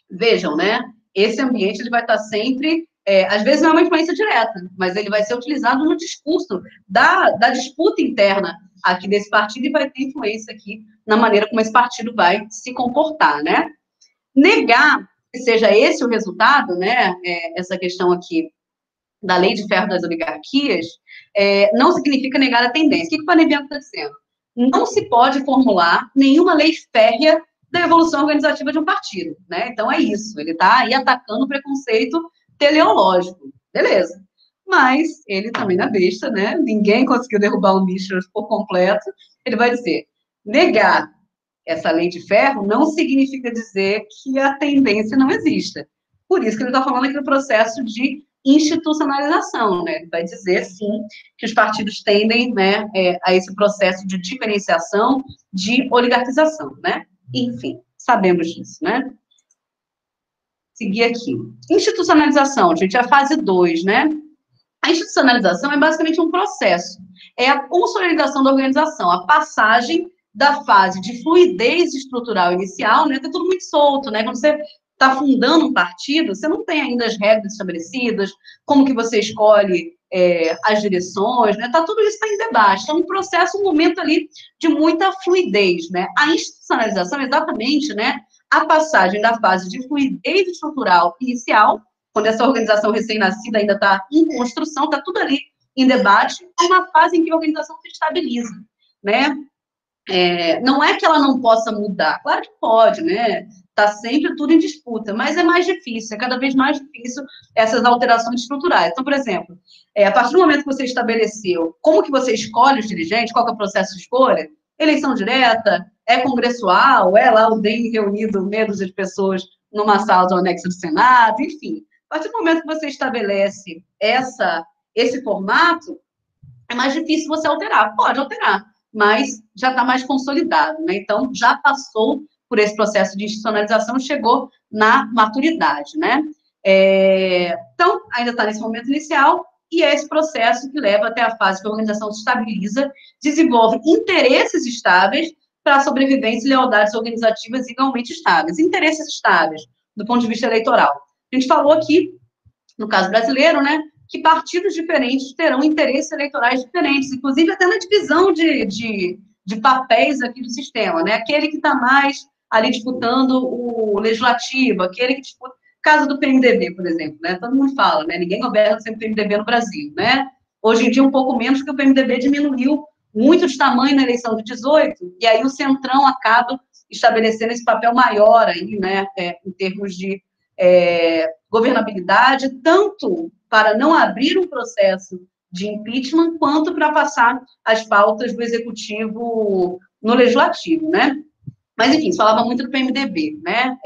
vejam, né? Esse ambiente ele vai estar sempre, às vezes não é uma influência direta, mas ele vai ser utilizado no discurso da disputa interna aqui desse partido e vai ter influência aqui na maneira como esse partido vai se comportar, né? Negar que seja esse o resultado, né, essa questão aqui da lei de ferro das oligarquias, não significa negar a tendência. O que o Panebianco está dizendo? Não se pode formular nenhuma lei férrea da evolução organizativa de um partido, né? Então é isso, ele está aí atacando o preconceito teleológico, beleza. Mas ele também não é besta, né? Ninguém conseguiu derrubar o Michels por completo. Ele vai dizer, negar essa lei de ferro não significa dizer que a tendência não exista. Por isso que ele está falando aqui do processo de institucionalização, né? Ele vai dizer, sim, que os partidos tendem, né, a esse processo de diferenciação, de oligarquização, né? Enfim, sabemos disso, né? Seguir aqui. Institucionalização, gente, é a fase 2, né? A institucionalização é basicamente um processo. É a consolidação da organização, a passagem da fase de fluidez estrutural inicial, né? Tá tudo muito solto, né? Quando você está fundando um partido, você não tem ainda as regras estabelecidas, como que você escolhe as direções, né? Tá tudo isso em debate. Então, um processo, um momento ali de muita fluidez, né? A institucionalização é exatamente, né, a passagem da fase de fluidez estrutural inicial, quando essa organização recém-nascida ainda está em construção, está tudo ali em debate, é uma fase em que a organização se estabiliza, né? Não é que ela não possa mudar, claro que pode, né? Está sempre tudo em disputa, mas é mais difícil, é cada vez mais difícil essas alterações estruturais. Então, por exemplo, a partir do momento que você estabeleceu como que você escolhe os dirigentes, qual que é o processo de escolha, eleição direta, é congressual, é lá o DEM reunido, meia dúzia de pessoas numa sala do anexo do Senado, enfim. A partir do momento que você estabelece esse formato, é mais difícil você alterar. Pode alterar, mas já está mais consolidado, né? Então, já passou por esse processo de institucionalização, chegou na maturidade, né? Então, ainda está nesse momento inicial, e é esse processo que leva até a fase que a organização se estabiliza, desenvolve interesses estáveis para a sobrevivência e lealdades organizativas igualmente estáveis. Interesses estáveis, do ponto de vista eleitoral. A gente falou aqui, no caso brasileiro, né, que partidos diferentes terão interesses eleitorais diferentes, inclusive até na divisão de papéis aqui do sistema, né? Aquele que está mais ali disputando o legislativo, aquele que disputa... Caso do PMDB, por exemplo, né? Todo mundo fala, né? Ninguém governa sem o PMDB no Brasil, né? Hoje em dia, um pouco menos, porque o PMDB diminuiu muito de tamanho na eleição de 18, e aí o Centrão acaba estabelecendo esse papel maior aí, né? Em termos de governabilidade, tanto para não abrir um processo de impeachment, quanto para passar as pautas do executivo no legislativo, né? Mas, enfim, se falava muito do PMDB, né?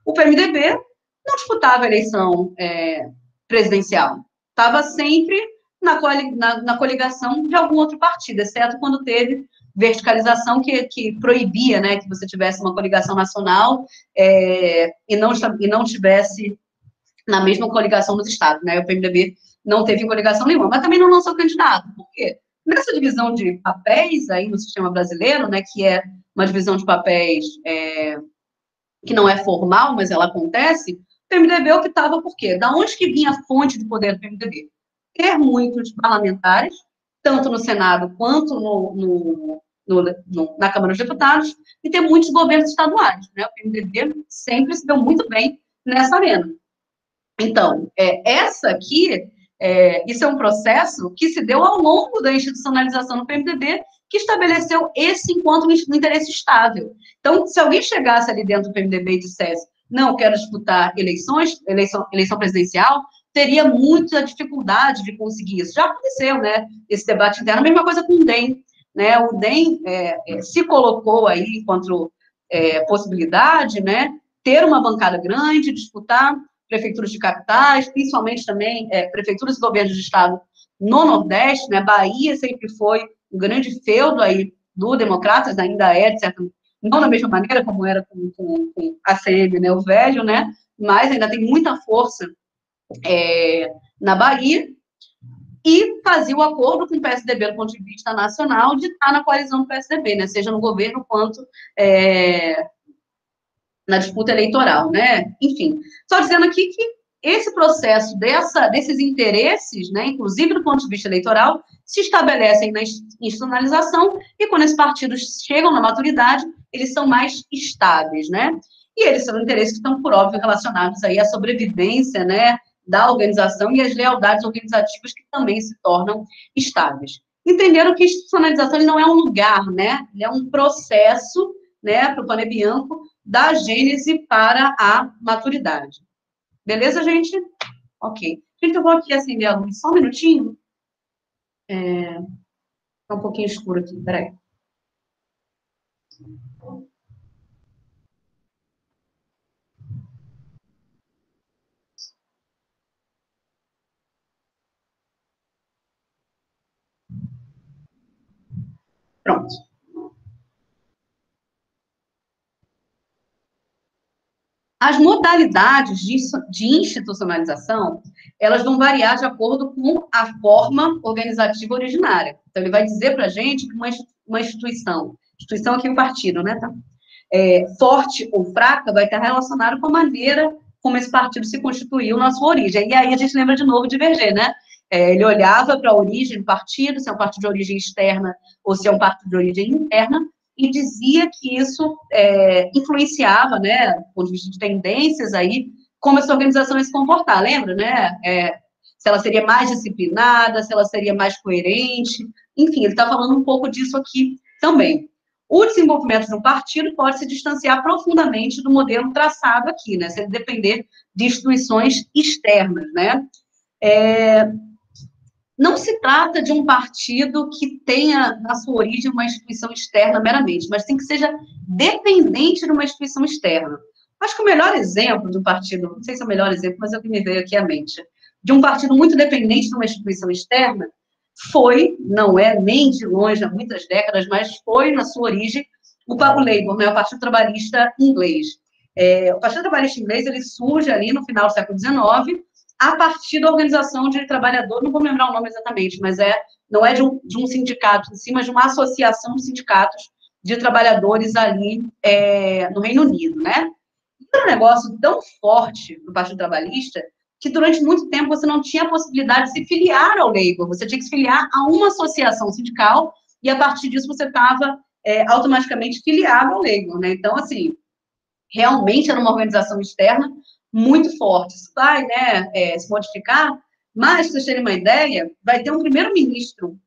O PMDB não disputava a eleição presidencial, estava sempre na coligação de algum outro partido, exceto quando teve verticalização que proibia, né, que você tivesse uma coligação nacional e não tivesse na mesma coligação nos estados, né? O PMDB não teve coligação nenhuma, mas também não lançou candidato. Por quê? Nessa divisão de papéis aí no sistema brasileiro, né, que é uma divisão de papéis que não é formal, mas ela acontece, o PMDB optava por quê? Da onde que vinha a fonte de poder do PMDB? Ter muitos parlamentares, tanto no Senado quanto na Câmara dos Deputados, e ter muitos governos estaduais, né? O PMDB sempre se deu muito bem nessa arena. Então, isso é um processo que se deu ao longo da institucionalização do PMDB, que estabeleceu esse encontro no interesse estável. Então, se alguém chegasse ali dentro do PMDB e dissesse, não, quero disputar eleição presidencial, teria muita dificuldade de conseguir isso. Já aconteceu, né, esse debate interno, a mesma coisa com o DEM, né, o DEM se colocou aí enquanto possibilidade, né, ter uma bancada grande, disputar prefeituras de capitais, principalmente também prefeituras e governos de estado no Nordeste, né, Bahia sempre foi um grande feudo aí do Democratas, ainda de certo, não da mesma maneira como era com a ACM, né, o velho, né, mas ainda tem muita força na Bahia, e fazia o acordo com o PSDB do ponto de vista nacional de estar na coalizão do PSDB, né, seja no governo quanto na disputa eleitoral, né? Enfim, só dizendo aqui que esse processo desses interesses, né, inclusive do ponto de vista eleitoral, se estabelecem na institucionalização, e quando esses partidos chegam na maturidade, eles são mais estáveis, né? e eles são interesses que estão, por óbvio, relacionados aí à sobrevivência, né, da organização e às lealdades organizativas que também se tornam estáveis. Entenderam que a institucionalização não é um lugar, né, ele é um processo, né, para o Pane Bianco, da gênese para a maturidade. Beleza, gente? Ok. Gente, eu vou aqui acender a luz só um minutinho. Tá um pouquinho escuro aqui, peraí. Pronto. As modalidades de institucionalização, elas vão variar de acordo com a forma organizativa originária. Então, ele vai dizer para a gente que uma instituição aqui o partido, né, tá? Forte ou fraca, vai estar relacionado com a maneira como esse partido se constituiu na sua origem. E aí a gente lembra de novo de Verger, né? Ele olhava para a origem do partido, se é um partido de origem externa ou se é um partido de origem interna, e dizia que isso influenciava, né, do ponto de vista de tendências aí, como essa organização ia se comportar, lembra, né? Se ela seria mais disciplinada, se ela seria mais coerente, enfim, ele está falando um pouco disso aqui também. O desenvolvimento de um partido pode se distanciar profundamente do modelo traçado aqui, né, se ele depender de instituições externas, né? Não se trata de um partido que tenha, na sua origem, uma instituição externa meramente, mas tem que seja dependente de uma instituição externa. Acho que o melhor exemplo de um partido, não sei se é o melhor exemplo, mas é o que me veio aqui à mente, de um partido muito dependente de uma instituição externa, não é nem de longe, há muitas décadas, mas foi, na sua origem, o Labour, né, o Partido Trabalhista Inglês. O Partido Trabalhista Inglês, ele surge ali no final do século XIX, a partir da organização de trabalhadores, não vou lembrar o nome exatamente, mas não é de um sindicato em si, mas de uma associação de sindicatos de trabalhadores ali no Reino Unido, né? E era um negócio tão forte no Partido Trabalhista que durante muito tempo você não tinha a possibilidade de se filiar ao Labour, você tinha que se filiar a uma associação sindical e a partir disso você estava automaticamente filiado ao Labour, né? Então, assim, realmente era uma organização externa muito forte. Isso vai, né, se modificar, mas, para vocês terem uma ideia, vai ter um primeiro-ministro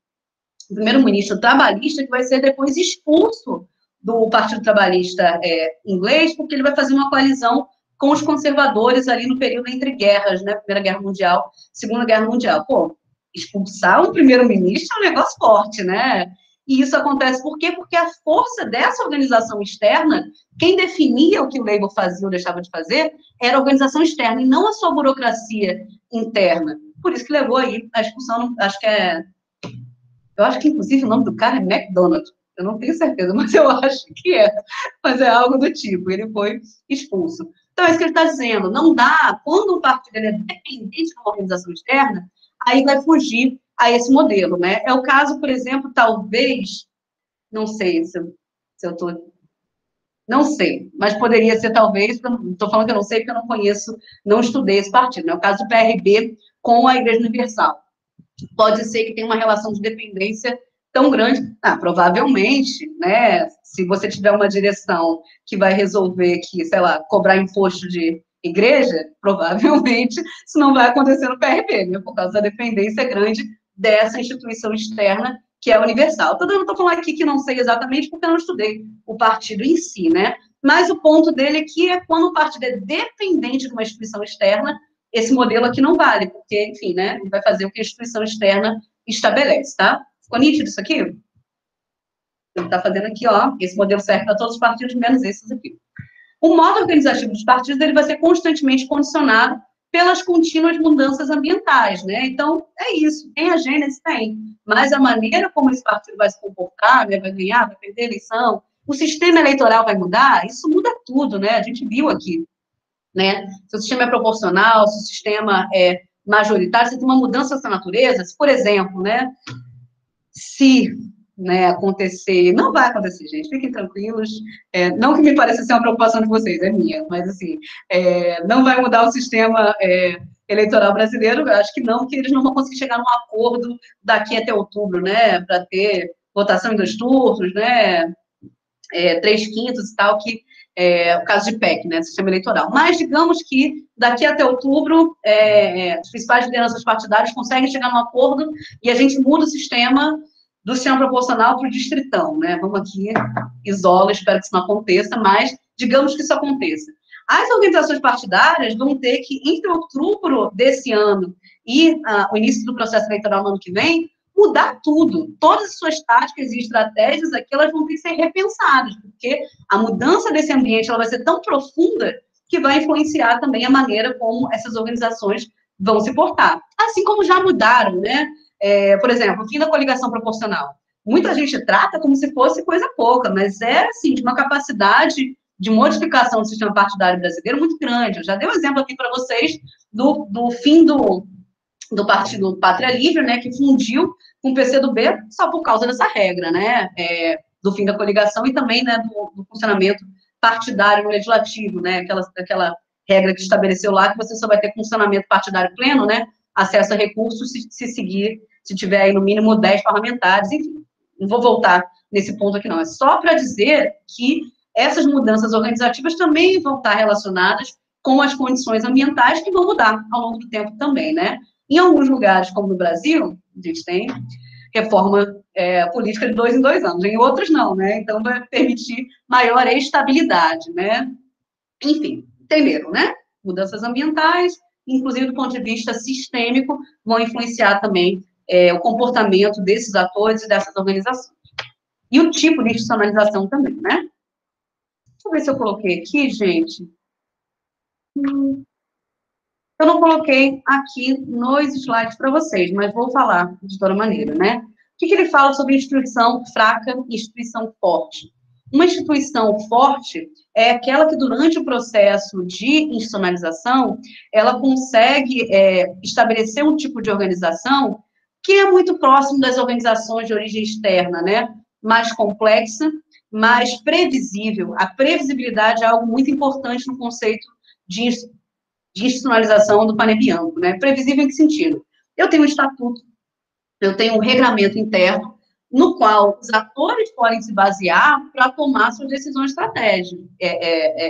trabalhista que vai ser depois expulso do Partido Trabalhista inglês, porque ele vai fazer uma coalizão com os conservadores ali no período entre guerras, né, Primeira Guerra Mundial, Segunda Guerra Mundial. Pô, expulsar um primeiro-ministro é um negócio forte, né? E isso acontece por quê? Porque a força dessa organização externa, quem definia o que o Labour fazia ou deixava de fazer, era a organização externa, e não a sua burocracia interna. Por isso que levou aí a expulsão, eu acho que, inclusive, o nome do cara é MacDonald. Eu não tenho certeza, mas eu acho que é. Mas é algo do tipo, ele foi expulso. Então, é isso que ele está dizendo. Não dá, quando um partido é dependente de uma organização externa, aí vai fugir a esse modelo, né? É o caso, por exemplo, talvez, não sei se eu estou... Não sei, mas poderia ser talvez, estou falando que eu não sei porque eu não conheço, não estudei esse partido, né? É o caso do PRB com a Igreja Universal. Pode ser que tenha uma relação de dependência tão grande, provavelmente, né, se você tiver uma direção que vai resolver que, sei lá, cobrar imposto de igreja, provavelmente isso não vai acontecer no PRB, né, por causa da dependência grande dessa instituição externa que é universal. Eu estou falando aqui que não sei exatamente porque eu não estudei o partido em si, né, mas o ponto dele aqui é quando o partido é dependente de uma instituição externa, esse modelo aqui não vale, porque, enfim, né, ele vai fazer o que a instituição externa estabelece, tá? Ficou nítido isso aqui? Ele está fazendo aqui, ó, esse modelo serve para todos os partidos, menos esses aqui. O modo organizativo dos partidos, ele vai ser constantemente condicionado pelas contínuas mudanças ambientais, né? Então, é isso, tem a gênese, tem, mas a maneira como esse partido vai se comportar, né, vai ganhar, vai perder a eleição, o sistema eleitoral vai mudar, isso muda tudo, né? A gente viu aqui, né? Se o sistema é proporcional, se o sistema é majoritário, se tem uma mudança dessa natureza, se, por exemplo, né, se, né, acontecer, não vai acontecer, gente, fiquem tranquilos, não que me pareça ser uma preocupação de vocês, é minha, mas, assim, não vai mudar o sistema eleitoral brasileiro, eu acho que não, que eles não vão conseguir chegar num acordo daqui até outubro, né, para ter votação em 2 turnos, né, 3/5 e tal, que o caso de PEC, né, sistema eleitoral. Mas, digamos que daqui até outubro, as principais lideranças partidárias conseguem chegar num acordo e a gente muda o sistema do sistema proporcional para o distritão, né? Vamos aqui, isola, espero que isso não aconteça, mas digamos que isso aconteça. As organizações partidárias vão ter que, entre outubro desse ano e o início do processo eleitoral no ano que vem, mudar tudo. Todas as suas táticas e estratégias aqui, elas vão ter que ser repensadas, porque a mudança desse ambiente ela vai ser tão profunda que vai influenciar também a maneira como essas organizações vão se portar. Assim como já mudaram, né? Por exemplo, o fim da coligação proporcional. Muita gente trata como se fosse coisa pouca, mas é, assim, de uma capacidade de modificação do sistema partidário brasileiro muito grande. Eu já dei um exemplo aqui para vocês do fim do Partido Pátria Livre, né, que fundiu com o PCdoB só por causa dessa regra, né, do fim da coligação e também, né, do funcionamento partidário no legislativo, né, aquela regra que estabeleceu lá que você só vai ter funcionamento partidário pleno, né, acesso a recursos se tiver aí no mínimo 10 parlamentares, enfim, não vou voltar nesse ponto aqui não, é só para dizer que essas mudanças organizativas também vão estar relacionadas com as condições ambientais que vão mudar ao longo do tempo também, né? Em alguns lugares, como no Brasil, a gente tem reforma política de 2 em 2 anos, em outros não, né? Então, vai permitir maior estabilidade, né? Enfim, entenderam, né? Mudanças ambientais, inclusive do ponto de vista sistêmico, vão influenciar também o comportamento desses atores e dessas organizações. E o tipo de institucionalização também, né? Deixa eu ver se eu coloquei aqui, gente. Eu não coloquei aqui nos slides para vocês, mas vou falar de toda maneira, né? O que ele fala sobre instituição fraca e instituição forte? Uma instituição forte é aquela que, durante o processo de institucionalização, ela consegue estabelecer um tipo de organização que é muito próximo das organizações de origem externa, né? Mais complexa, mais previsível. A previsibilidade é algo muito importante no conceito de institucionalização do Pane-Bianco, né? Previsível em que sentido? Eu tenho um estatuto, eu tenho um regramento interno, no qual os atores podem se basear para tomar suas decisões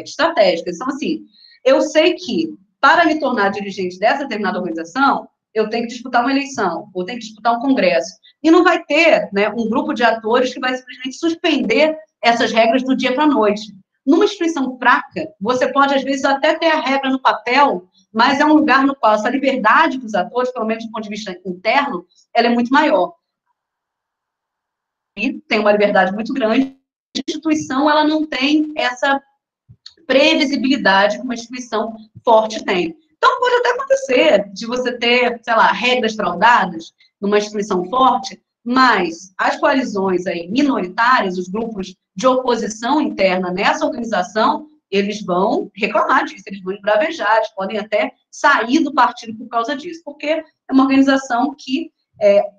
estratégicas. Então, assim, eu sei que, para me tornar dirigente dessa determinada organização, eu tenho que disputar uma eleição, ou tenho que disputar um congresso. E não vai ter, né, um grupo de atores que vai simplesmente suspender essas regras do dia para a noite. Numa instituição fraca, você pode, às vezes, até ter a regra no papel, mas é um lugar no qual essa liberdade dos atores, pelo menos do ponto de vista interno, ela é muito maior. E tem uma liberdade muito grande. A instituição, ela não tem essa previsibilidade que uma instituição forte tem. Então, pode até acontecer de você ter, sei lá, regras fraudadas numa instituição forte, mas as coalizões aí minoritárias, os grupos de oposição interna nessa organização, eles vão reclamar disso, eles vão esbravejar, eles podem até sair do partido por causa disso, porque é uma organização que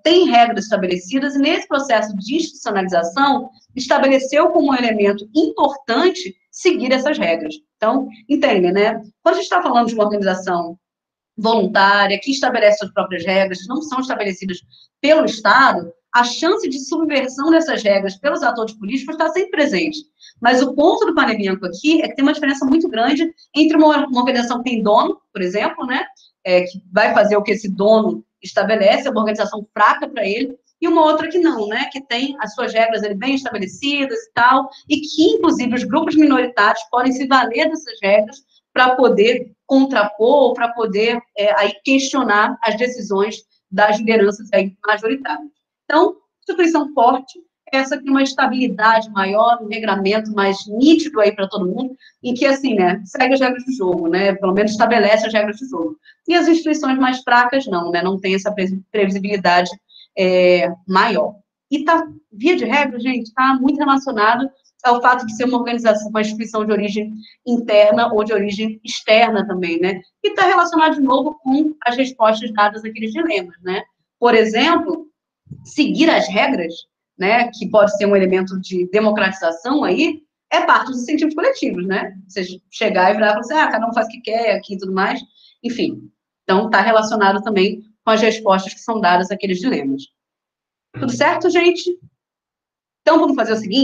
tem regras estabelecidas, e nesse processo de institucionalização, estabeleceu como um elemento importante seguir essas regras. Então, entendem, né? Quando a gente está falando de uma organização voluntária, que estabelece suas próprias regras, que não são estabelecidas pelo Estado, a chance de subversão dessas regras pelos atores políticos está sempre presente. Mas o ponto do Pane-Bianco aqui é que tem uma diferença muito grande entre uma organização que tem dono, por exemplo, né, que vai fazer o que esse dono estabelece, é uma organização fraca para ele, e uma outra que não, né, que tem as suas regras bem estabelecidas e tal, e que, inclusive, os grupos minoritários podem se valer dessas regras para poder contrapor, para poder aí questionar as decisões das lideranças aí majoritárias. Então, instituição forte, essa que tem uma estabilidade maior, um regramento mais nítido aí para todo mundo, em que, assim, né, segue as regras do jogo, né, pelo menos estabelece as regras do jogo. E as instituições mais fracas, não, né, não tem essa previsibilidade maior. E tá, via de regra, gente, está muito relacionado ao fato de ser uma organização, uma instituição de origem interna ou de origem externa também, né, e está relacionado, de novo, com as respostas dadas àqueles dilemas, né. Por exemplo, seguir as regras, né, que pode ser um elemento de democratização aí, é parte dos incentivos coletivos, né? Você chegar e virar e falar assim, cada um faz o que quer aqui e tudo mais, enfim. Então, está relacionado também com as respostas que são dadas àqueles dilemas. Tudo certo, gente? Então, vamos fazer o seguinte,